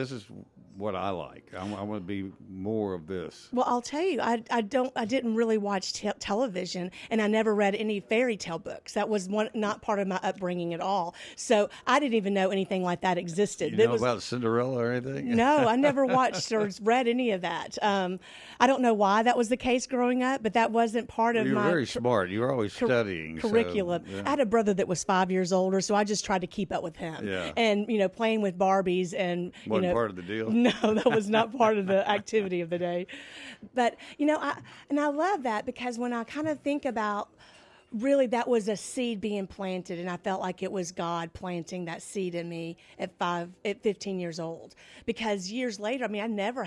what I like. I want to be more of this. Well, I'll tell you, I didn't really watch television, and I never read any fairy tale books. That was not part of my upbringing at all. So I didn't even know anything like that existed. You know about Cinderella or anything? No, I never watched or read any of that. I don't know why that was the case growing up, but that wasn't part of my... You were very smart. You were always studying. Curriculum. So, yeah. I had a brother that was 5 years older, so I just tried to keep up with him. Yeah. And, playing with Barbies and... Wasn't part of the deal? No, that was not part of the activity of the day. But, I love that because when I kind of think about really that was a seed being planted, and I felt like it was God planting that seed in me at 15 years old. Because years later, I never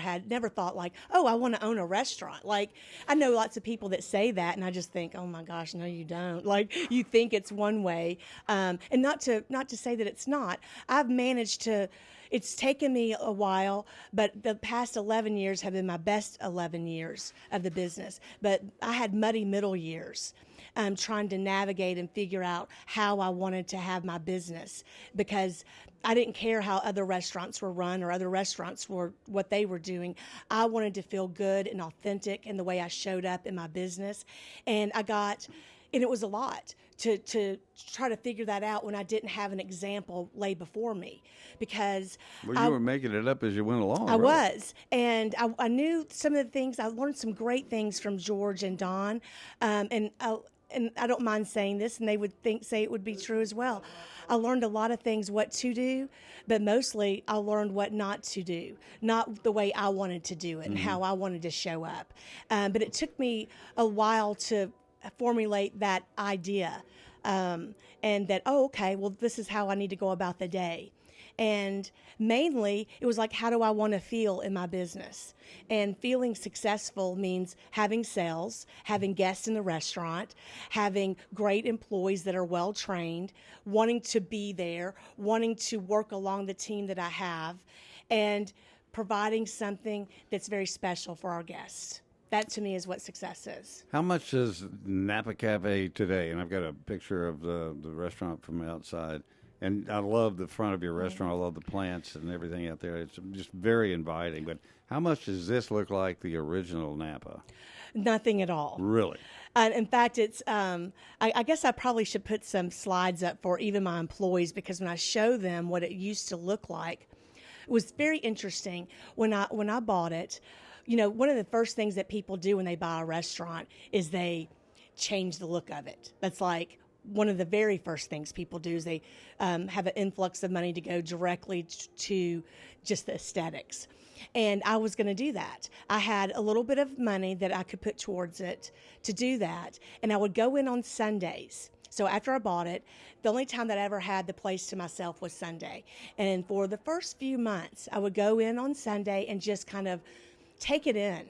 thought like, oh, I want to own a restaurant. Like, I know lots of people that say that, and I just think, oh my gosh, no, you don't. Like, you think it's one way, and not to say that it's not. I've managed to. It's taken me a while, but the past 11 years have been my best 11 years of the business. But I had muddy middle years. Trying to navigate and figure out how I wanted to have my business, because I didn't care how other restaurants were run or other restaurants were what they were doing. I wanted to feel good and authentic in the way I showed up in my business, and it was a lot to try to figure that out when I didn't have an example laid before me, because you were making it up as you went along. I was, and I knew some of the things. I learned some great things from George and Don, and I don't mind saying this, and they would say it would be true as well. I learned a lot of things what to do, but mostly I learned what not to do, not the way I wanted to do it and how I wanted to show up. But it took me a while to formulate that idea and that, oh, okay, well, this is how I need to go about the day. And mainly, it was like, how do I want to feel in my business? And feeling successful means having sales, having guests in the restaurant, having great employees that are well trained, wanting to be there, wanting to work along the team that I have, and providing something that's very special for our guests. That, to me, is what success is. How much does Napa Cafe today, and I've got a picture of the restaurant from outside, and I love the front of your restaurant. I love the plants and everything out there. It's just very inviting. But how much does this look like the original Napa? Nothing at all. Really? In fact, it's. I guess I probably should put some slides up for even my employees, because when I show them what it used to look like, it was very interesting. When I bought it, you know, one of the first things that people do when they buy a restaurant is they change the look of it. That's like one of the very first things people do is they have an influx of money to go directly to just the aesthetics. And I was going to do that. I had a little bit of money that I could put towards it to do that. And I would go in on Sundays. So after I bought it, the only time that I ever had the place to myself was Sunday. And for the first few months, I would go in on Sunday and just kind of take it in.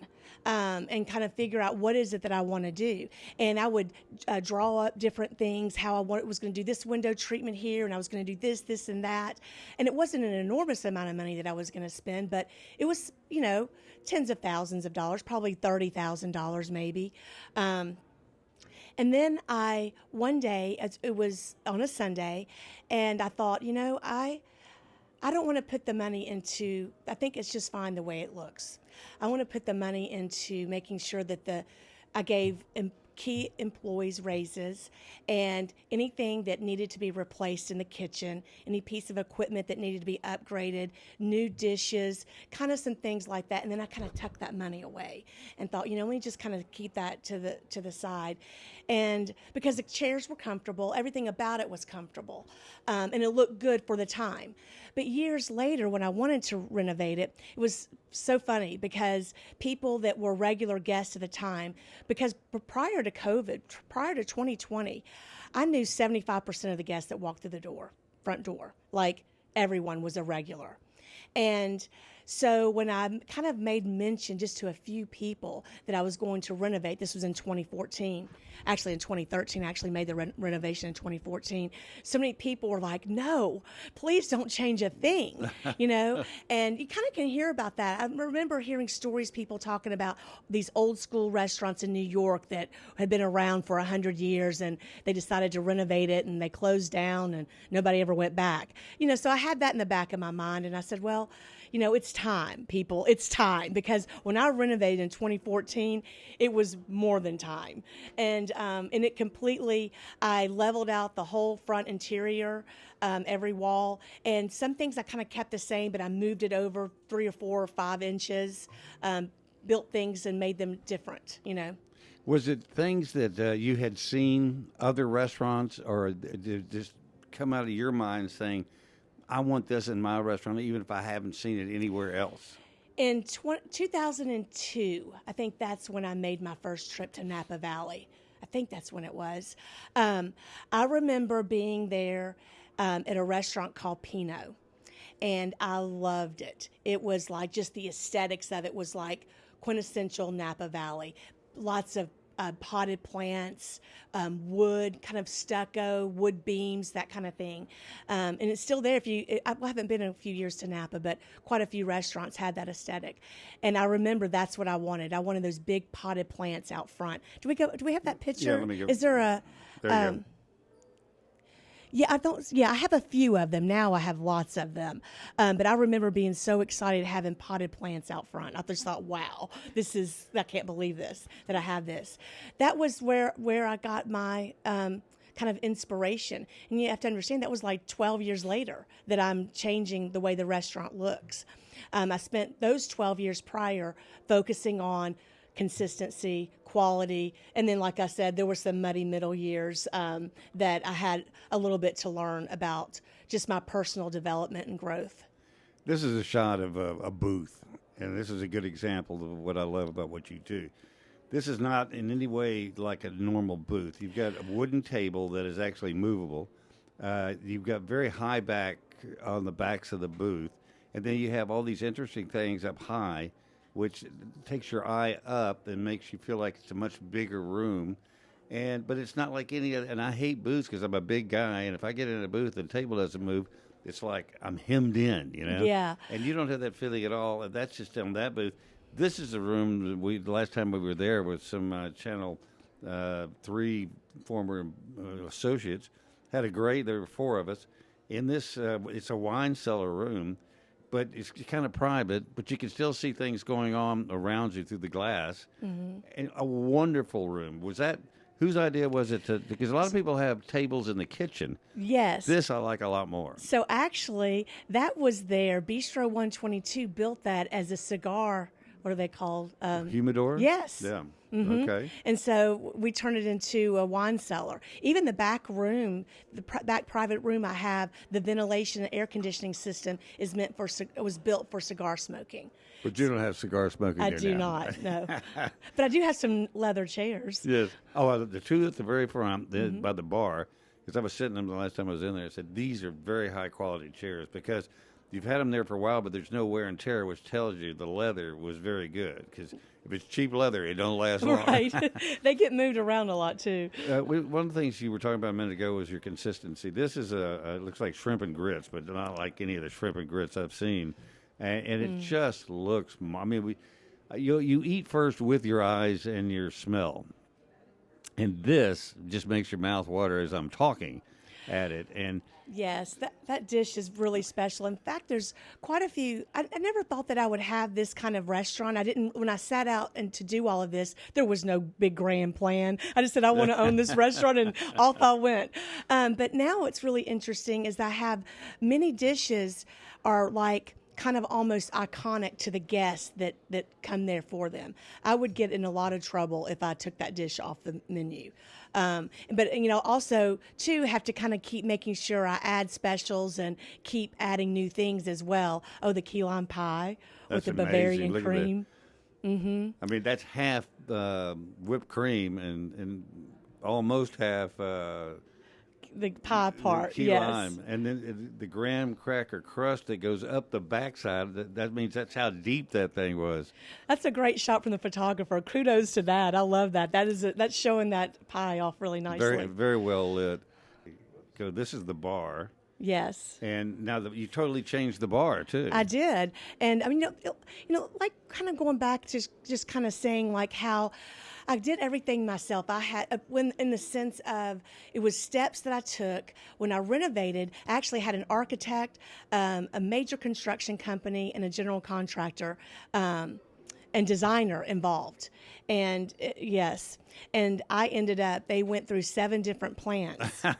And kind of figure out what is it that I want to do. And I would draw up different things, how I was going to do this window treatment here, and I was going to do this, and that. And it wasn't an enormous amount of money that I was going to spend, but it was, you know, tens of thousands of dollars, probably $30,000 maybe. And then one day, it was on a Sunday, and I thought, you know, I don't want to put the money into, I think it's just fine the way it looks. I want to put the money into making sure that I gave key employees raises, and anything that needed to be replaced in the kitchen, any piece of equipment that needed to be upgraded, new dishes, kind of some things like that. And then I kind of tucked that money away and thought, you know, let me just kind of keep that to the side. And because the chairs were comfortable, everything about it was comfortable, and it looked good for the time. But years later, when I wanted to renovate it, it was so funny because people that were regular guests at the time, because prior to COVID, prior to 2020, I knew 75% of the guests that walked through the front door. Like, everyone was a regular. And so when I kind of made mention just to a few people that I was going to renovate, this was in 2014, actually in 2013, I actually made the renovation in 2014. So many people were like, no, please don't change a thing, you know? And you kind of can hear about that. I remember hearing stories, people talking about these old school restaurants in New York that had been around for 100 years, and they decided to renovate it, and they closed down, and nobody ever went back. You know, so I had that in the back of my mind, and I said, well, you know, it's time, people. It's time. Because when I renovated in 2014, it was more than time. And it completely, I leveled out the whole front interior, every wall. And some things I kind of kept the same, but I moved it over 3 or 4 or 5 inches, built things and made them different, you know. Was it things that you had seen other restaurants, or did it just come out of your mind saying, I want this in my restaurant, even if I haven't seen it anywhere else? In 2002, I think that's when I made my first trip to Napa Valley. I think that's when it was. I remember being there at a restaurant called Pinot, and I loved it. It was like just the aesthetics of it was like quintessential Napa Valley. Lots of potted plants, wood, kind of stucco, wood beams, that kind of thing. And it's still there. I haven't been in a few years to Napa, but quite a few restaurants had that aesthetic. And I remember that's what I wanted. I wanted those big potted plants out front. Do we have that picture? Yeah, let me go. Is there a? There you go. Yeah, I have a few of them. Now I have lots of them. But I remember being so excited having potted plants out front. I just thought, wow, I can't believe this, that I have this. That was where I got my kind of inspiration. And you have to understand that was like 12 years later that I'm changing the way the restaurant looks. I spent those 12 years prior focusing on consistency, quality, and then, like I said, there were some muddy middle years that I had a little bit to learn about just my personal development and growth. This is a shot of a booth, and this is a good example of what I love about what you do. This is not in any way like a normal booth. You've got a wooden table that is actually movable. You've got very high back on the backs of the booth. And then you have all these interesting things up high, which takes your eye up and makes you feel like it's a much bigger room. But it's not like any other. And I hate booths because I'm a big guy. And if I get in a booth and the table doesn't move, it's like I'm hemmed in, Yeah. And you don't have that feeling at all. And that's just on that booth. This is a room that the last time we were there with some Channel 3 former associates. There were 4 of us. In this, it's a wine cellar room, but it's kind of private, but you can still see things going on around you through the glass. Mm-hmm. And a wonderful room. Whose idea was it because a lot of people have tables in the kitchen. Yes. This I like a lot more. So actually, that was there. Bistro 122 built that as a cigar, what are they called? Humidor? Yes. Yeah. Mm-hmm. Okay. And so we turned it into a wine cellar. Even the back room, back private room I have, the ventilation and air conditioning system was built for cigar smoking. But you don't have cigar smoking I there do now. not, no. But I do have some leather chairs. Yes. Oh, the 2 at the very front by the bar, because I was sitting in them the last time I was in there, I said, these are very high quality chairs because you've had them there for a while, but there's no wear and tear, which tells you the leather was very good. Because if it's cheap leather, it don't last long. Right. They get moved around a lot, too. One of the things you were talking about a minute ago was your consistency. This is it looks like shrimp and grits, but not like any of the shrimp and grits I've seen. And it just looks, I mean, you eat first with your eyes and your smell. And this just makes your mouth water as I'm talking at it. And yes, that dish is really special. In fact, there's quite a few. I never thought that I would have this kind of restaurant. When I sat out and to do all of this, there was no big grand plan. I just said I want to own this restaurant, and off I went. But now what's really interesting is I have many dishes are like kind of almost iconic to the guests that come there for them. I would get in a lot of trouble if I took that dish off the menu. But, also, too, have to kind of keep making sure I add specials and keep adding new things as well. Oh, the key lime pie with the Bavarian cream. Mm-hmm. I mean, that's half whipped cream and almost half the pie part, key yes. lime. And then the graham cracker crust that goes up the backside, that means that's how deep that thing was. That's a great shot from the photographer. Kudos to that. I love that. That's showing that pie off really nicely. Very, very well lit. So this is the bar. Yes. And now you totally changed the bar too. I did. And I mean, like kind of going back to just kind of saying like how I did everything myself. I had, in the sense of, it was steps that I took. When I renovated, I actually had an architect, a major construction company, and a general contractor, and designer involved. And yes, and I ended up, they went through 7 different plans. So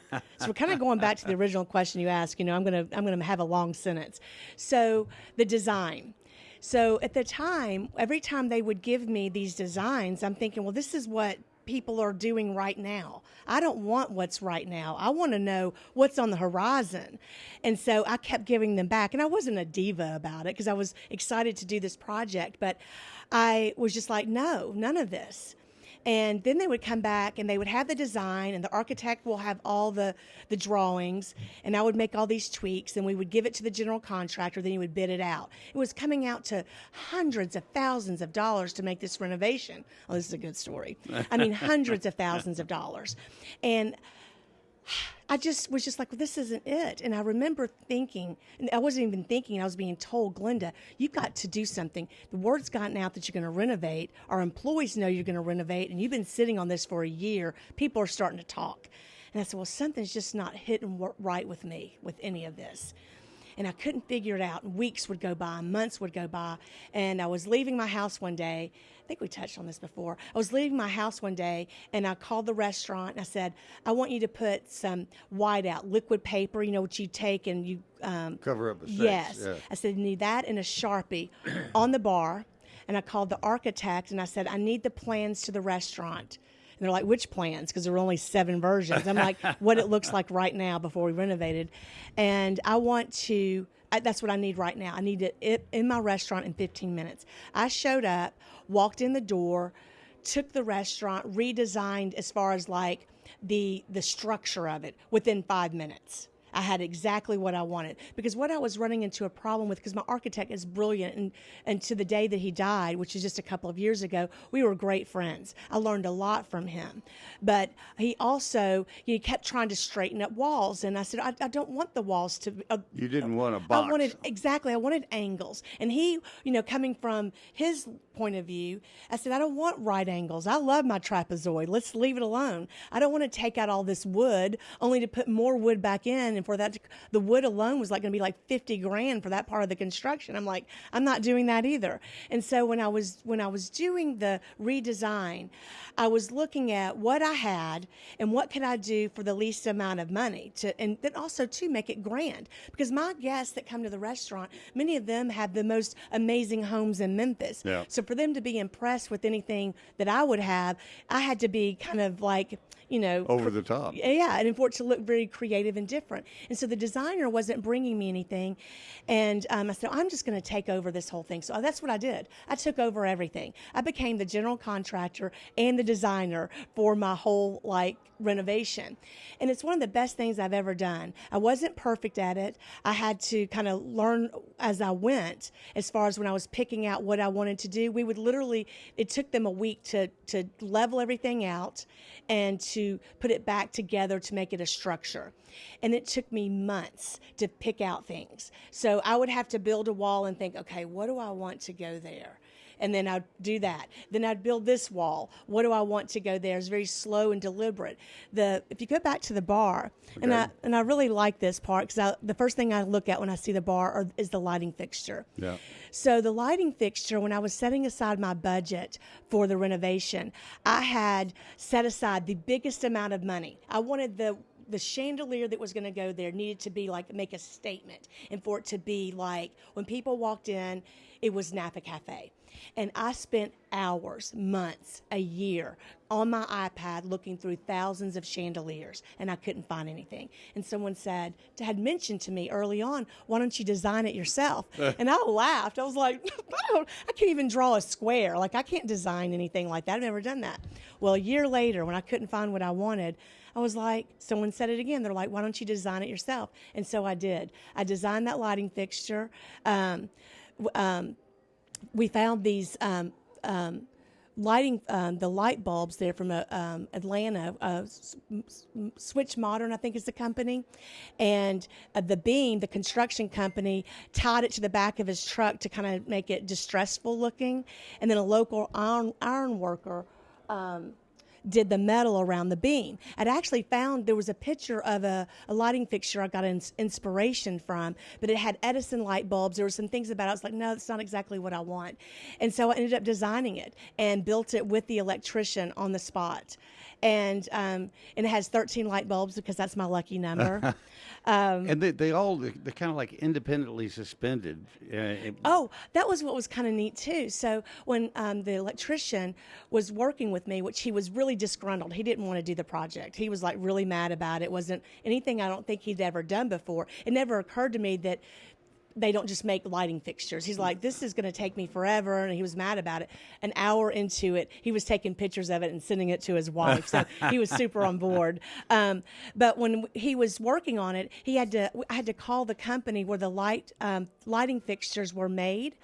we're kind of going back to the original question you asked. I'm gonna have a long sentence. So the design. So at the time, every time they would give me these designs, I'm thinking, well, this is what people are doing right now. I don't want what's right now. I want to know what's on the horizon. And so I kept giving them back. And I wasn't a diva about it because I was excited to do this project. But I was just like, no, none of this. And then they would come back and they would have the design, and the architect will have all the drawings, and I would make all these tweaks, and we would give it to the general contractor, then he would bid it out. It was coming out to hundreds of thousands of dollars to make this renovation. Oh, this is a good story. I mean, hundreds of thousands of dollars. And I just was just like, well, this isn't it. And I remember thinking, and I wasn't even thinking, I was being told, Glenda, you've got to do something. The word's gotten out that you're going to renovate. Our employees know you're going to renovate, and you've been sitting on this for a year. People are starting to talk. And I said, well, something's just not hitting right with me with any of this. And I couldn't figure it out. Weeks would go by, months would go by. And I was leaving my house one day. I think we touched on this before. I was leaving my house one day, and I called the restaurant, and I said, I want you to put some whiteout, liquid paper, what you take and you... cover up the steaks. Yes. Yeah. I said, I need that and a Sharpie on the bar. And I called the architect, and I said, I need the plans to the restaurant. And they're like, which plans? Because there were only 7 versions. I'm like, what it looks like right now before we renovated. And that's what I need right now. I need it in my restaurant in 15 minutes. I showed up, walked in the door, took the restaurant, redesigned as far as like the structure of it within 5 minutes. I had exactly what I wanted, because what I was running into a problem with, because my architect is brilliant, and to the day that he died, which is just a couple of years ago, we were great friends. I learned a lot from him, but he also kept trying to straighten up walls, and I said, I don't want the walls to. You didn't want a box. I wanted angles, and he, coming from his point of view, I said, I don't want right angles. I love my trapezoid. Let's leave it alone. I don't want to take out all this wood only to put more wood back in, and for that, the wood alone was like going to be like $50,000 for that part of the construction. I'm like, I'm not doing that either. And so when I was doing the redesign, I was looking at what I had and what could I do for the least amount of money and then also to make it grand, because my guests that come to the restaurant, many of them have the most amazing homes in Memphis. Yeah. So for them to be impressed with anything that I would have, I had to be kind of like, over the top. Yeah, and for it to look very creative and different. And so the designer wasn't bringing me anything. And I said, I'm just going to take over this whole thing. So that's what I did. I took over everything. I became the general contractor and the designer for my whole renovation. And it's one of the best things I've ever done. I wasn't perfect at it. I had to kind of learn as I went, as far as when I was picking out what I wanted to do. We would literally, it took them a week to level everything out and to put it back together to make it a structure. And it took me months to pick out things. So I would have to build a wall and think, okay, what do I want to go there? And then I'd do that. Then I'd build this wall. What do I want to go there? It's very slow and deliberate. If you go back to the bar, okay. and I really like this part, because the first thing I look at when I see the bar is the lighting fixture. Yeah. So the lighting fixture, when I was setting aside my budget for the renovation, I had set aside the biggest amount of money. I wanted the chandelier that was going to go there needed to be make a statement, and for it to be like when people walked in, it was Napa Cafe. And I spent hours, months, a year on my iPad looking through thousands of chandeliers, and I couldn't find anything. And someone had mentioned to me early on, why don't you design it yourself? And I laughed. I was like, I can't even draw a square. I can't design anything like that. I've never done that. Well, a year later, when I couldn't find what I wanted, I was like, someone said it again. They're like, why don't you design it yourself? And so I did. I designed that lighting fixture. We found these lighting, the light bulbs there from Atlanta, Switch Modern, I think is the company. And the construction company tied it to the back of his truck to kind of make it distressful looking. And then a local iron worker did the metal around the beam. I'd actually found there was a picture of a lighting fixture I got inspiration from, but it had Edison light bulbs. There were some things about it. I was like, no, that's not exactly what I want. And so I ended up designing it and built it with the electrician on the spot. And it has 13 light bulbs because that's my lucky number. And they're kind of like independently suspended. That was what was kind of neat too. So when the electrician was working with me, which he was really disgruntled, he didn't want to do the project. He was really mad about it. It wasn't anything I don't think he'd ever done before. It never occurred to me that they don't just make lighting fixtures. He's like, this is going to take me forever, and he was mad about it. An hour into it, he was taking pictures of it and sending it to his wife, so he was super on board. But when he was working on it, I had to call the company where the lighting fixtures were made.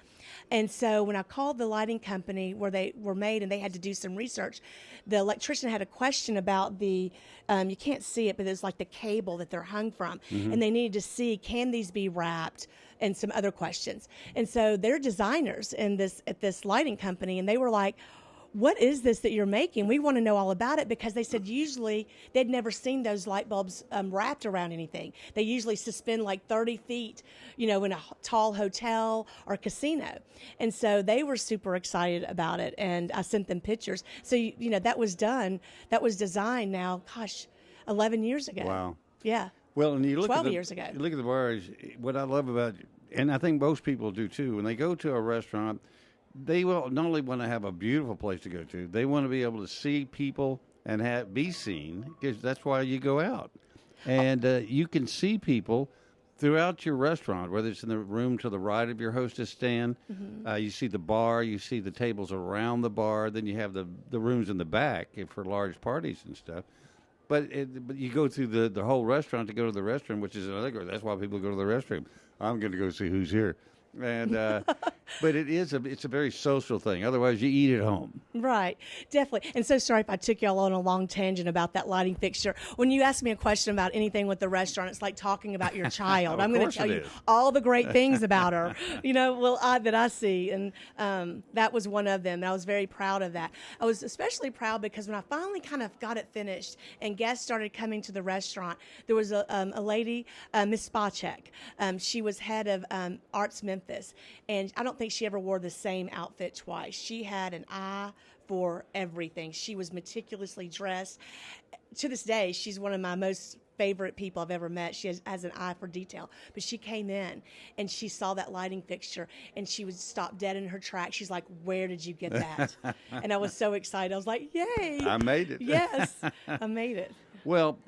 And so when I called the lighting company where they were made and they had to do some research, the electrician had a question about you can't see it, but it's like the cable that they're hung from. Mm-hmm. And they needed to see, can these be wrapped? And some other questions. And so they're designers at this lighting company, and they were like, what is this that you're making? We want to know all about it, because they said usually they'd never seen those light bulbs wrapped around anything. They usually suspend 30 feet, in a tall hotel or casino. And so they were super excited about it, and I sent them pictures. So, that was done. That was designed now, 11 years ago. Wow. Yeah. Well, and you look 12 at years ago. You look at the bars. What I love about, and I think most people do too, when they go to a restaurant, they will not only want to have a beautiful place to go to, they want to be able to see people and be seen, because that's why you go out. And you can see people throughout your restaurant, whether it's in the room to the right of your hostess stand, you see the bar, you see the tables around the bar, then you have the rooms in the back for large parties and stuff. But you go through the whole restaurant to go to the restroom, which is another. That's why people go to the restroom. I'm going to go see who's here. And but it's a very social thing. Otherwise, you eat at home. Right, definitely. And so sorry if I took y'all on a long tangent about that lighting fixture. When you ask me a question about anything with the restaurant, it's like talking about your child. I'm going to tell you all the great things about her, that I see. And that was one of them. And I was very proud of that. I was especially proud because when I finally kind of got it finished and guests started coming to the restaurant, there was a lady, Miss Spacek. She was head of Arts Memphis, and I don't think she ever wore the same outfit twice. She had an eye for everything. She was meticulously dressed. To this day, she's one of my most favorite people I've ever met. She has an eye for detail. But she came in and she saw that lighting fixture and she would stop dead in her tracks. She's like, "Where did you get that?" And I was so excited. I was like, "Yay. I made it." Yes, I made it. Well,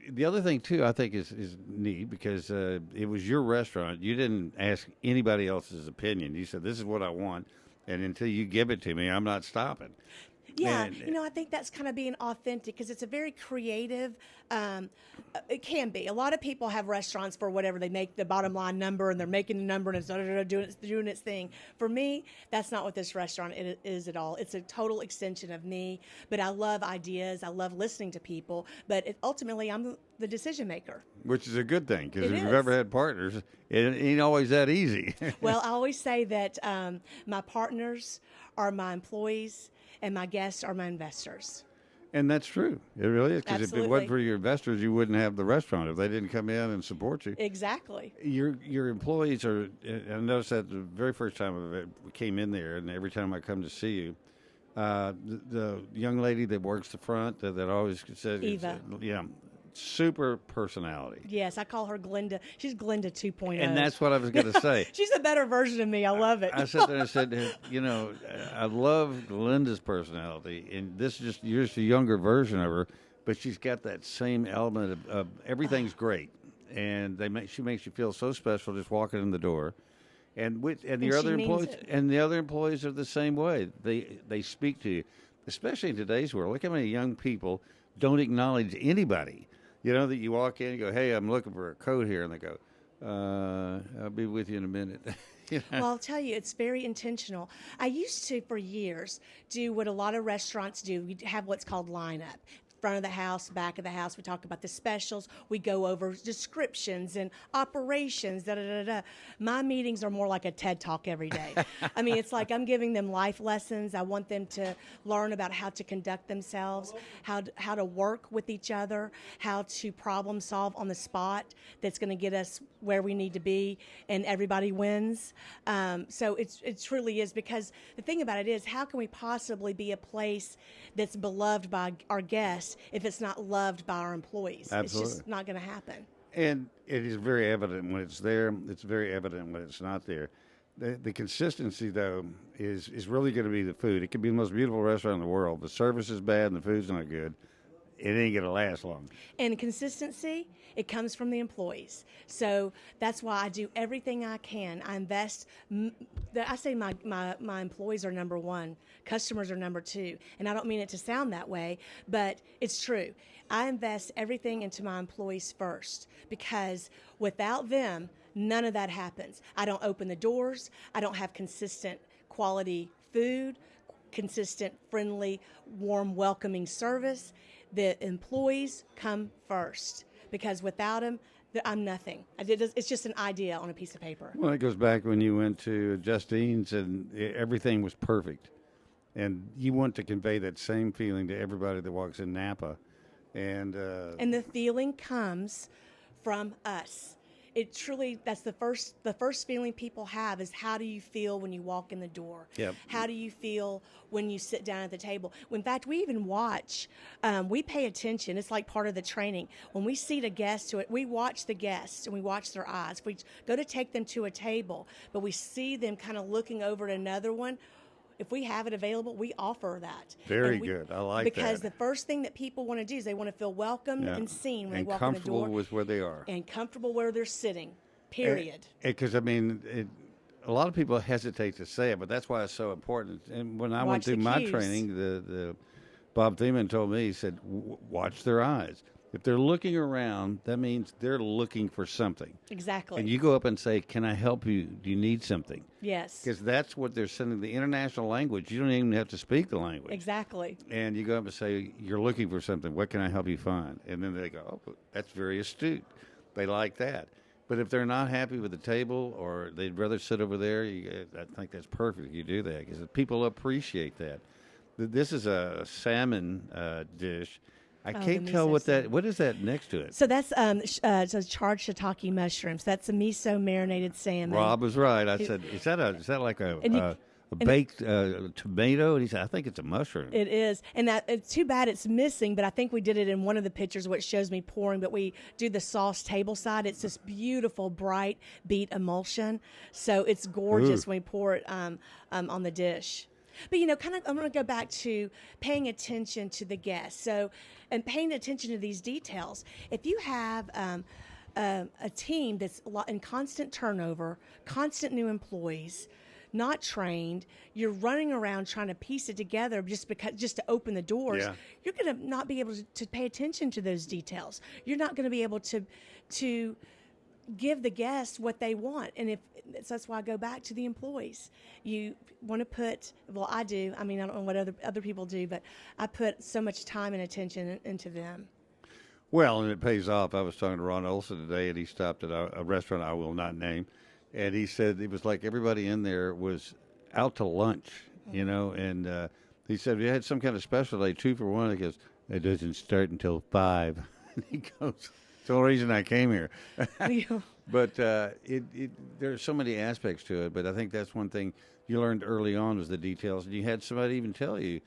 the other thing, too, I think is neat because it was your restaurant. You didn't ask anybody else's opinion. You said, "This is what I want, and until you give it to me, I'm not stopping." Yeah, And, I think that's kind of being authentic because it's a very creative, it can be. A lot of people have restaurants for whatever. They make the bottom line number and they're making the number and it's doing its thing. For me, that's not what this restaurant is at all. It's a total extension of me, but I love ideas. I love listening to people, but ultimately I'm the decision maker. which is a good thing because if you've ever had partners, it ain't always that easy. Well, I always say that my partners are my employees and my guests are my investors. And that's true. It really is. Because if it Absolutely. wasn't for your investors, you wouldn't have the restaurant if they didn't come in and support you. Exactly. Your employees are, and I noticed that the very first time I came in there, and every time I come to see you, the young lady that works the front that always says, Eva. Yeah, super personality. Yes, I call her Glenda. She's Glenda 2.0. And that's what I was going to say. She's a better version of me. I love it. I sat there and I said, I love Glenda's personality, and this is you're just a younger version of her, but she's got that same element of everything's great, and she makes you feel so special just walking in the door, and the other employees are the same way. They speak to you, especially in today's world. Look how many young people don't acknowledge anybody. That you walk in and go, "Hey, I'm looking for a coat here," and they go, "I'll be with you in a minute." Well, I'll tell you, it's very intentional. I used to, for years, do what a lot of restaurants do. We have what's called lineup. Front of the house, back of the house. We talk about the specials. We go over descriptions and operations. My meetings are more like a TED Talk every day. I mean, it's like I'm giving them life lessons. I want them to learn about how to conduct themselves, how to work with each other, how to problem solve on the spot. That's going to get us where we need to be, and everybody wins. So it truly is, because the thing about it is, how can we possibly be a place that's beloved by our guests if it's not loved by our employees? Absolutely. It's just not going to happen. And it is very evident when it's there. It's very evident when it's not there. The consistency, though, is really going to be the food. It could be the most beautiful restaurant in the world. The service is bad and the food's not good. It ain't going to last long. And consistency, it comes from the employees. So that's why I do everything I can. I invest. I say my employees are number one. Customers are number two. And I don't mean it to sound that way, but it's true. I invest everything into my employees first, because without them, none of that happens. I don't open the doors. I don't have consistent quality food, consistent, friendly, warm, welcoming service. The employees come first, because without them, I'm nothing. It's just an idea on a piece of paper. Well, it goes back when you went to Justine's and everything was perfect. And you want to convey that same feeling to everybody that walks in Napa. And the feeling comes from us. It truly, that's the first feeling people have is, how do you feel when you walk in the door? Yep. How do you feel when you sit down at the table? In fact, we even watch, we pay attention. It's like part of the training. When we seat a guest to it, we watch the guests and we watch their eyes. If we go to take them to a table, but we see them kind of looking over at another one, if we have it available, we offer that. Very good. I like that. Because the first thing that people want to do is they want to feel welcomed and seen when they walk in the door. And comfortable with where they are. And comfortable where they're sitting. Period. Because, I mean, a lot of people hesitate to say it, but that's why it's so important. And when I went through my training, the Bob Thiemann told me, he said, watch their eyes. If they're looking around, that means they're looking for something. Exactly. And you go up and say, can I help you? Do you need something? Yes. Because that's what they're sending, the international language. You don't even have to speak the language. Exactly. And you go up and say, you're looking for something. What can I help you find? And then they go, oh, that's very astute. They like that. But if they're not happy with the table or they'd rather sit over there, I think that's perfect. You do that because people appreciate that. This is a salmon dish. I can't tell what is that next to it? So that's charred shiitake mushrooms. That's a miso marinated salmon. Rob was right. I said, is that like a baked tomato? And he said, I think it's a mushroom. It is. And it's too bad it's missing, but I think we did it in one of the pictures where it shows me pouring, but we do the sauce table side. It's this beautiful, bright beet emulsion. So it's gorgeous when we pour it on the dish. But, I'm going to go back to paying attention to the guests. So, and paying attention to these details. If you have a team that's in constant turnover, constant new employees, not trained, you're running around trying to piece it together just to open the doors, you're going to not be able to pay attention to those details. You're not going to be able to give the guests what they want. And so that's why I go back to the employees. You want to put, I do. I mean, I don't know what other people do, but I put so much time and attention into them. Well, and it pays off. I was talking to Ron Olson today, and he stopped at a restaurant I will not name, and he said it was like everybody in there was out to lunch, and he said, we had some kind of special day, 2 for 1. He goes, it doesn't start until 5. And he goes, it's the only reason I came here. But there's so many aspects to it, but I think that's one thing you learned early on was the details, and you had somebody even tell you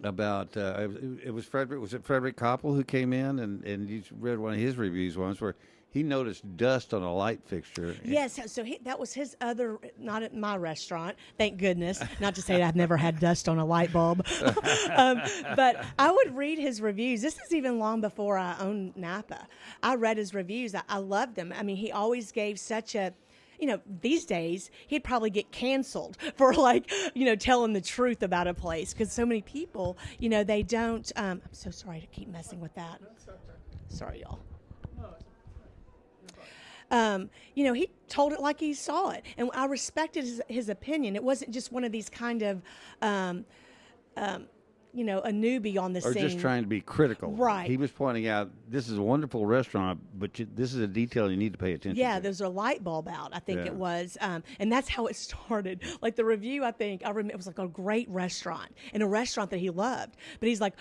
about, it was Frederick Koppel who came in, and you read one of his reviews once where he noticed dust on a light fixture. Yes, so that was his other, not at my restaurant, thank goodness. Not to say that I've never had dust on a light bulb. But I would read his reviews. This is even long before I owned Napa. I read his reviews. I loved them. I mean, he always gave such a, these days he'd probably get canceled for telling the truth about a place because so many people, they don't. I'm so sorry to keep messing with that. Sorry, y'all. He told it like he saw it, and I respected his opinion. It wasn't just one of these kind of, a newbie on the scene. Or just trying to be critical. Right. He was pointing out, this is a wonderful restaurant, but this is a detail you need to pay attention to. Yeah, there's a light bulb out, I think it was. And that's how it started. Like the review, I remember, it was like a great restaurant, and a restaurant that he loved. But he's like,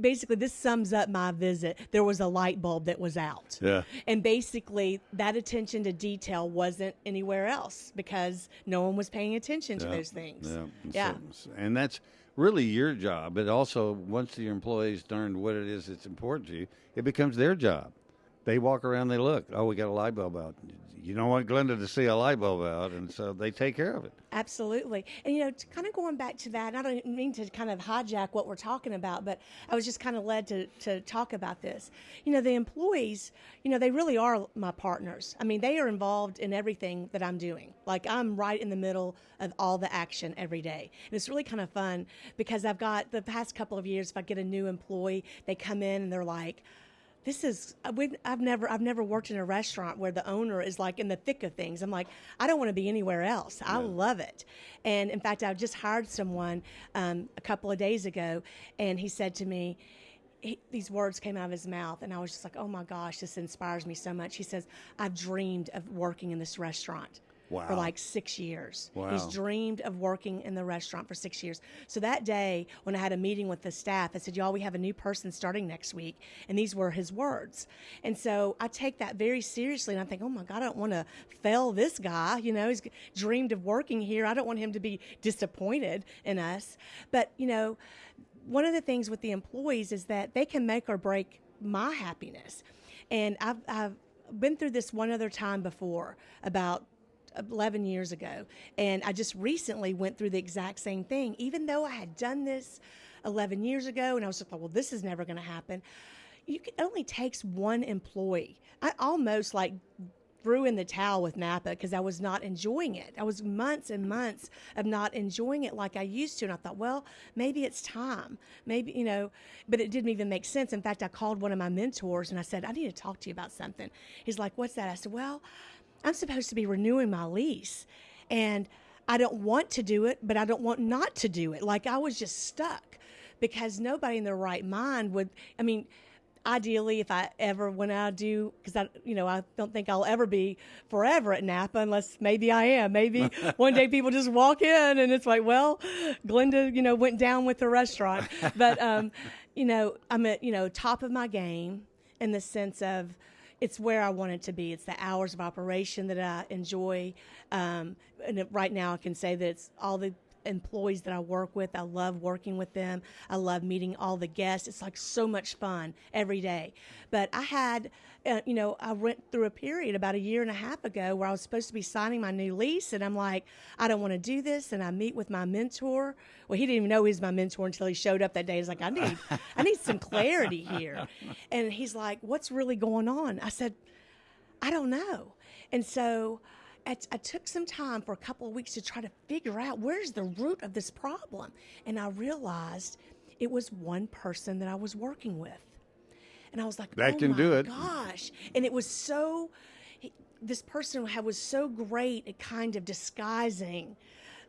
basically, this sums up my visit. There was a light bulb that was out. Yeah. And basically, that attention to detail wasn't anywhere else because no one was paying attention to those things. Yeah. And that's really your job. But also, once your employees learn what it is that's important to you, it becomes their job. They walk around, they look, oh, we got a light bulb out. You don't want Glenda to see a light bulb out, and so they take care of it. Absolutely. And, kind of going back to that, and I don't mean to kind of hijack what we're talking about, but I was just kind of led to talk about this. The employees, they really are my partners. I mean, they are involved in everything that I'm doing. Like, I'm right in the middle of all the action every day. And it's really kind of fun because I've got the past couple of years, if I get a new employee, they come in and they're like, I've never worked in a restaurant where the owner is like in the thick of things. I'm like, I don't want to be anywhere else. I love it. And in fact, I just hired someone a couple of days ago, and he said to me, these words came out of his mouth, and I was just like, oh my gosh, this inspires me so much. He says, I've dreamed of working in this restaurant. Wow. For like 6 years. Wow. He's dreamed of working in the restaurant for 6 years. So that day, when I had a meeting with the staff, I said, y'all, we have a new person starting next week. And these were his words. And so I take that very seriously, and I think, oh my God, I don't want to fail this guy. He's dreamed of working here. I don't want him to be disappointed in us. But, one of the things with the employees is that they can make or break my happiness. And I've been through this one other time before, about 11 years ago, and I just recently went through the exact same thing. Even though I had done this 11 years ago, and I was just like, well, this is never going to happen. It only takes one employee. I almost threw in the towel with Napa because I was not enjoying it. I was months and months of not enjoying it like I used to. And I thought, well, maybe it's time. Maybe, but it didn't even make sense. In fact, I called one of my mentors and I said, I need to talk to you about something. He's like, what's that? I said, well, I'm supposed to be renewing my lease. And I don't want to do it, but I don't want not to do it. Like I was just stuck because nobody in their right mind would, ideally, if I ever, when I do, because I don't think I'll ever be forever at Napa unless maybe I am. Maybe one day people just walk in and it's like, well, Glenda, went down with the restaurant. But, I'm at, top of my game in the sense of it's where I want it to be. It's the hours of operation that I enjoy. And right now I can say that it's all the employees that I work with. I love working with them. I love meeting all the guests. It's like so much fun every day. But I had, I went through a period about 1.5 years ago where I was supposed to be signing my new lease, and I'm like, I don't want to do this. And I meet with my mentor. Well, he didn't even know he was my mentor until he showed up that day. He's like, I need some clarity here. And he's like, what's really going on? I said, I don't know. And so I took some time for a couple of weeks to try to figure out where's the root of this problem. And I realized it was one person that I was working with. And I was like, that can do it. Gosh. And it was this person was so great at kind of disguising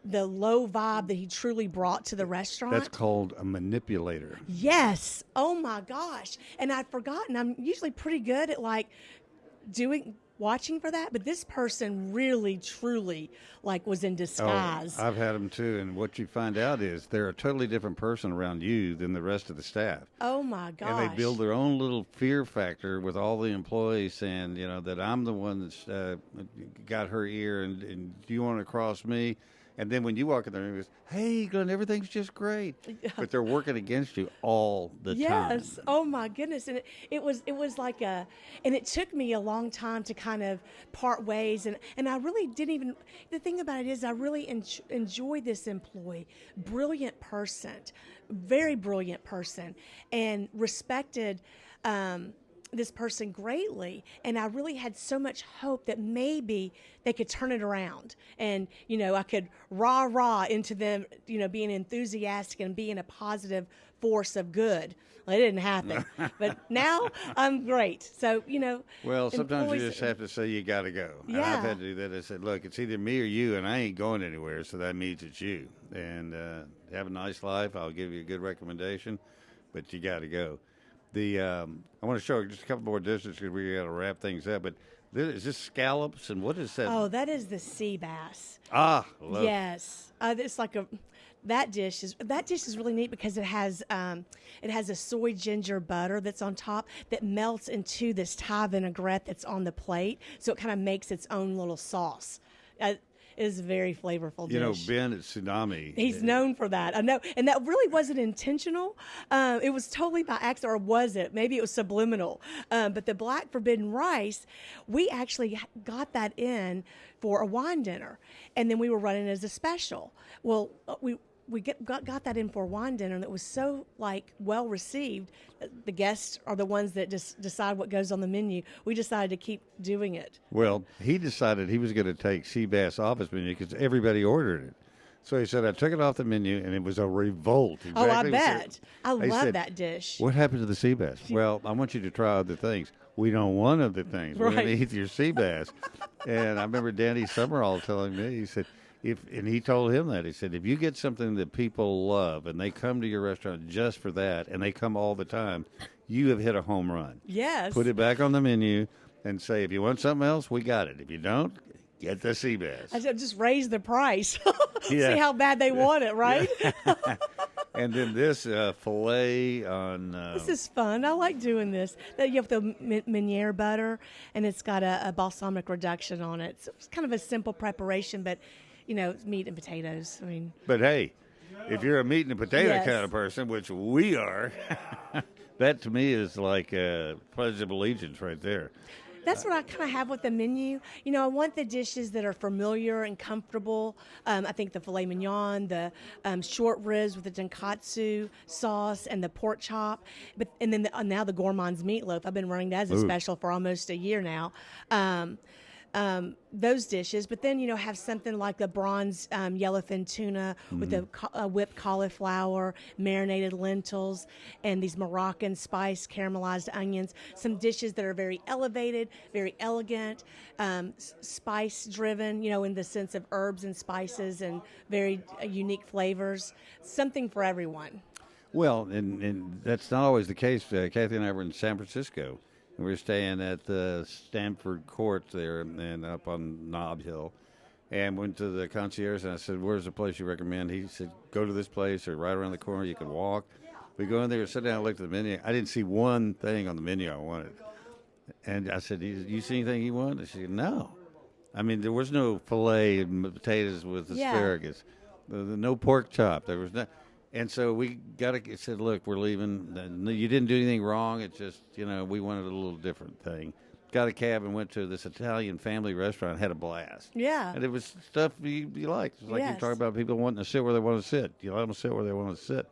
the low vibe that he truly brought to the restaurant. That's called a manipulator. Yes. Oh my gosh. And I'd forgotten. I'm usually pretty good at watching for that, but this person really, truly, was in disguise. Oh, I've had them too, and what you find out is they're a totally different person around you than the rest of the staff. Oh my gosh! And they build their own little fear factor with all the employees, saying, that I'm the one that's got her ear, and do you want to cross me? And then when you walk in there, it goes, hey, Glenn, everything's just great. But they're working against you all the time. Yes. Oh, my goodness. And it was like and it took me a long time to kind of part ways. And I really didn't even, the thing about it is I really enjoy this employee. Brilliant person, very brilliant person, and respected this person greatly, and I really had so much hope that maybe they could turn it around, and I could rah into them, being enthusiastic and being a positive force of good. Well, it didn't happen, but now I'm great. So well, sometimes you just have to say you got to go. Yeah. And I've had to do that. I said, look, it's either me or you, and I ain't going anywhere, so that means it's you. And have a nice life. I'll give you a good recommendation, but you got to go. I want to show just a couple more dishes because we got to wrap things up. But is this scallops, and what is that? Oh, that is the sea bass. Yes. It's like that dish is really neat because it has a soy ginger butter that's on top that melts into this Thai vinaigrette that's on the plate, so it kind of makes its own little sauce. It is a very flavorful dish. Ben at Tsunami. He's known for that. I know. And that really wasn't intentional. It was totally by accident, or was it? Maybe it was subliminal. But the black forbidden rice, we actually got that in for a wine dinner. And then we were running it as a special. Well, we got that in for a wine dinner, and it was so well received. The guests are the ones that just decide what goes on the menu. We decided to keep doing it. Well, he decided he was going to take sea bass off his menu because everybody ordered it. So he said, I took it off the menu, and it was a revolt. Exactly. Oh, I bet. I love that dish. What happened to the sea bass? Well, I want you to try other things. We don't want other things. We're going to eat your sea bass. And I remember Danny Summerall telling me, he said, and he told him that. He said, if you get something that people love and they come to your restaurant just for that, and they come all the time, you have hit a home run. Yes. Put it back on the menu and say, if you want something else, we got it. If you don't, get the sea bass. I said, just raise the price. See how bad they want it, right? And then this filet on... this is fun. I like doing this. You have the Meunier butter, and it's got a balsamic reduction on it. So it's kind of a simple preparation, but... meat and potatoes. But hey, if you're a meat and potato kind of person, which we are, that to me is like a pledge of allegiance right there. That's what I kind of have with the menu. I want the dishes that are familiar and comfortable. I think the filet mignon, the short ribs with the tonkatsu sauce, and the pork chop. Now the gourmand's meatloaf. I've been running that as a special for almost a year now. those dishes, but then, have something like the bronze yellowfin tuna with the whipped cauliflower, marinated lentils, and these Moroccan spiced caramelized onions. Some dishes that are very elevated, very elegant, spice driven, in the sense of herbs and spices and very unique flavors. Something for everyone. Well, and that's not always the case. Kathy and I were in San Francisco. We were staying at the Stanford Court there and up on Nob Hill, and went to the concierge, and I said, where's the place you recommend? He said, go to this place, or right around the corner, you can walk. We go in there, sit down, look at the menu. I didn't see one thing on the menu I wanted. And I said, you see anything you want? She said, no. I mean, there was no filet and potatoes with asparagus. No pork chop. There was no. And so we said, look, we're leaving. You didn't do anything wrong. It's just, we wanted a little different thing. Got a cab and went to this Italian family restaurant, had a blast. Yeah. And it was stuff you liked. It's like you talk about people wanting to sit where they want to sit. You let them sit where they want to sit.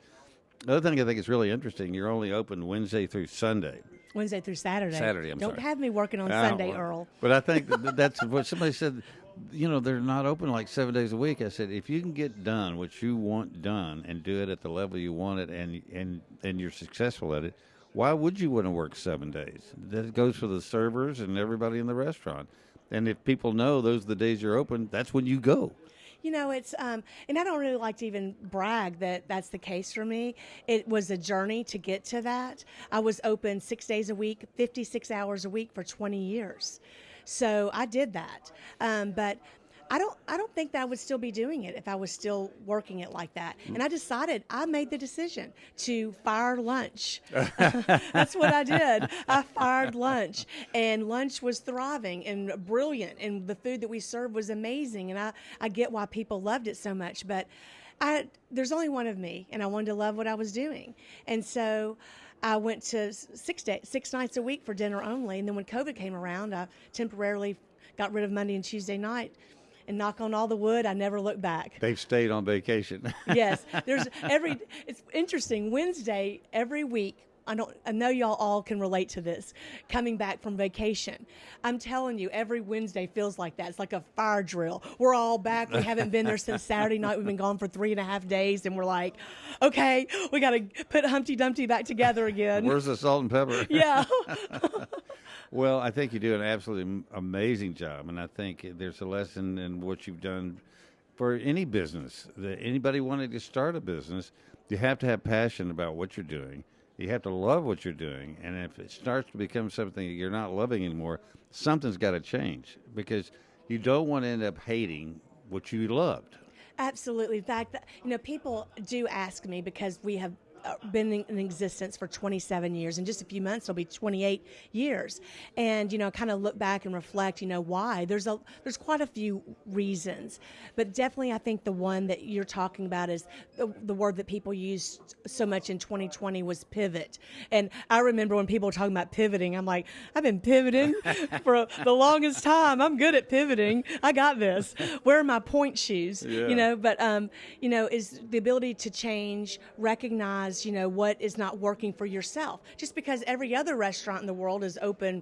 The other thing I think is really interesting, you're only open Wednesday through Sunday. Wednesday through Saturday. I'm Don't sorry. have me working on Sunday, Earle. But I think that's what somebody said. They're not open like 7 days a week. I said, if you can get done what you want done and do it at the level you want it, and you're successful at it, why would you want to work 7 days? That goes for the servers and everybody in the restaurant. And if people know those are the days you're open, that's when you go. It's, and I don't really like to even brag that that's the case for me. It was a journey to get to that. I was open 6 days a week, 56 hours a week for 20 years. So I did that. But I don't think that I would still be doing it if I was still working it like that. And I made the decision to fire lunch. That's what I did. I fired lunch, and lunch was thriving and brilliant, and the food that we served was amazing. And I get why people loved it so much, but there's only one of me, and I wanted to love what I was doing. And so I went to 6 nights a week for dinner only. And then when COVID came around, I temporarily got rid of Monday and Tuesday night. And knock on all the wood, I never looked back. They've stayed on vacation. Yes, it's interesting. Wednesday every week. I know y'all all can relate to this. Coming back from vacation, I'm telling you, every Wednesday feels like that. It's like a fire drill. We're all back. We haven't been there since Saturday night. We've been gone for 3.5 days, and we're like, okay, we got to put Humpty Dumpty back together again. Where's the salt and pepper? Yeah. Well, I think you do an absolutely amazing job, and I think there's a lesson in what you've done for any business. Anybody wanting to start a business, you have to have passion about what you're doing. You have to love what you're doing, and if it starts to become something you're not loving anymore, something's got to change, because you don't want to end up hating what you loved. Absolutely. In fact, people do ask me, because we have been in existence for 27 years. In just a few months, it'll be 28 years. And, kind of look back and reflect, why. There's quite a few reasons. But definitely I think the one that you're talking about is the word that people used so much in 2020 was pivot. And I remember when people were talking about pivoting, I'm like, I've been pivoting for the longest time. I'm good at pivoting. I got this. Where are my point shoes? Yeah. But is the ability to change, recognize what is not working for yourself. Just because every other restaurant in the world is open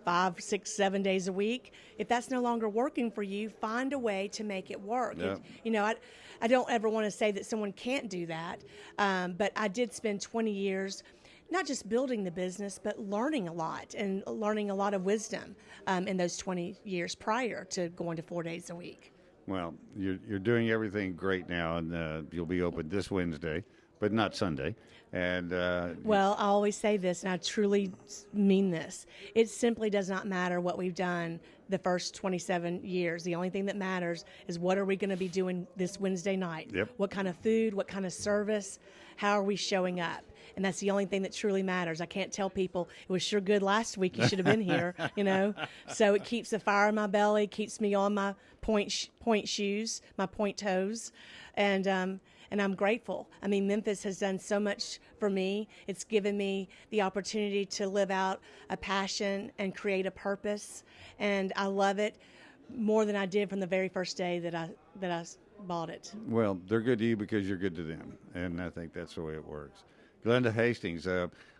5, 6, 7 days a week, if that's no longer working for you, find a way to make it work. Yeah. I don't ever want to say that someone can't do that, but I did spend 20 years not just building the business, but learning a lot of wisdom in those 20 years prior to going to 4 days a week. Well, you're doing everything great now, and you'll be open this Wednesday, but not Sunday. And well, I always say this, and I truly mean this. It simply does not matter what we've done the first 27 years. The only thing that matters is what are we going to be doing this Wednesday night? Yep. What kind of food? What kind of service? How are we showing up? And that's the only thing that truly matters. I can't tell people, it was sure good last week, you should have been here, So it keeps the fire in my belly, keeps me on my point shoes, my point toes, and I'm grateful. I mean, Memphis has done so much for me. It's given me the opportunity to live out a passion and create a purpose, and I love it more than I did from the very first day that I bought it. Well, they're good to you because you're good to them, and I think that's the way it works. Glenda Hastings,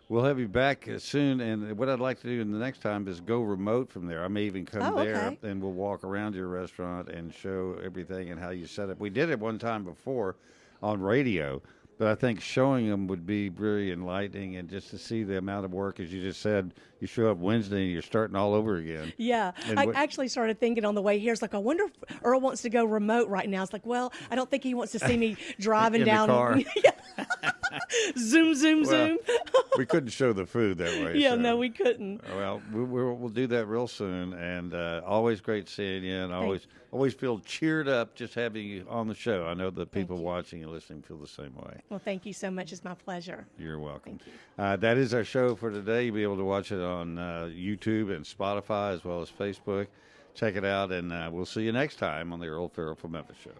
we'll have you back soon. And what I'd like to do in the next time is go remote from there. I may even come there, and we'll walk around your restaurant and show everything and how you set up. We did it one time before on radio, but I think showing them would be very enlightening, and just to see the amount of work, as you just said, you show up Wednesday and you're starting all over again. Yeah, I actually started thinking on the way here, it's like, I wonder if Earle wants to go remote right now. It's like, well, I don't think he wants to see me driving down. The car. Zoom, zoom. We couldn't show the food that way. Yeah, so. no, we couldn't. Well, we'll do that real soon, and always great seeing you, and always feel cheered up just having you on the show. I know the people watching and listening feel the same way. Well, thank you so much. It's my pleasure. You're welcome. Thank you. That is our show for today. You'll be able to watch it on YouTube and Spotify as well as Facebook. Check it out, and we'll see you next time on the Earle Farrell from Memphis Show.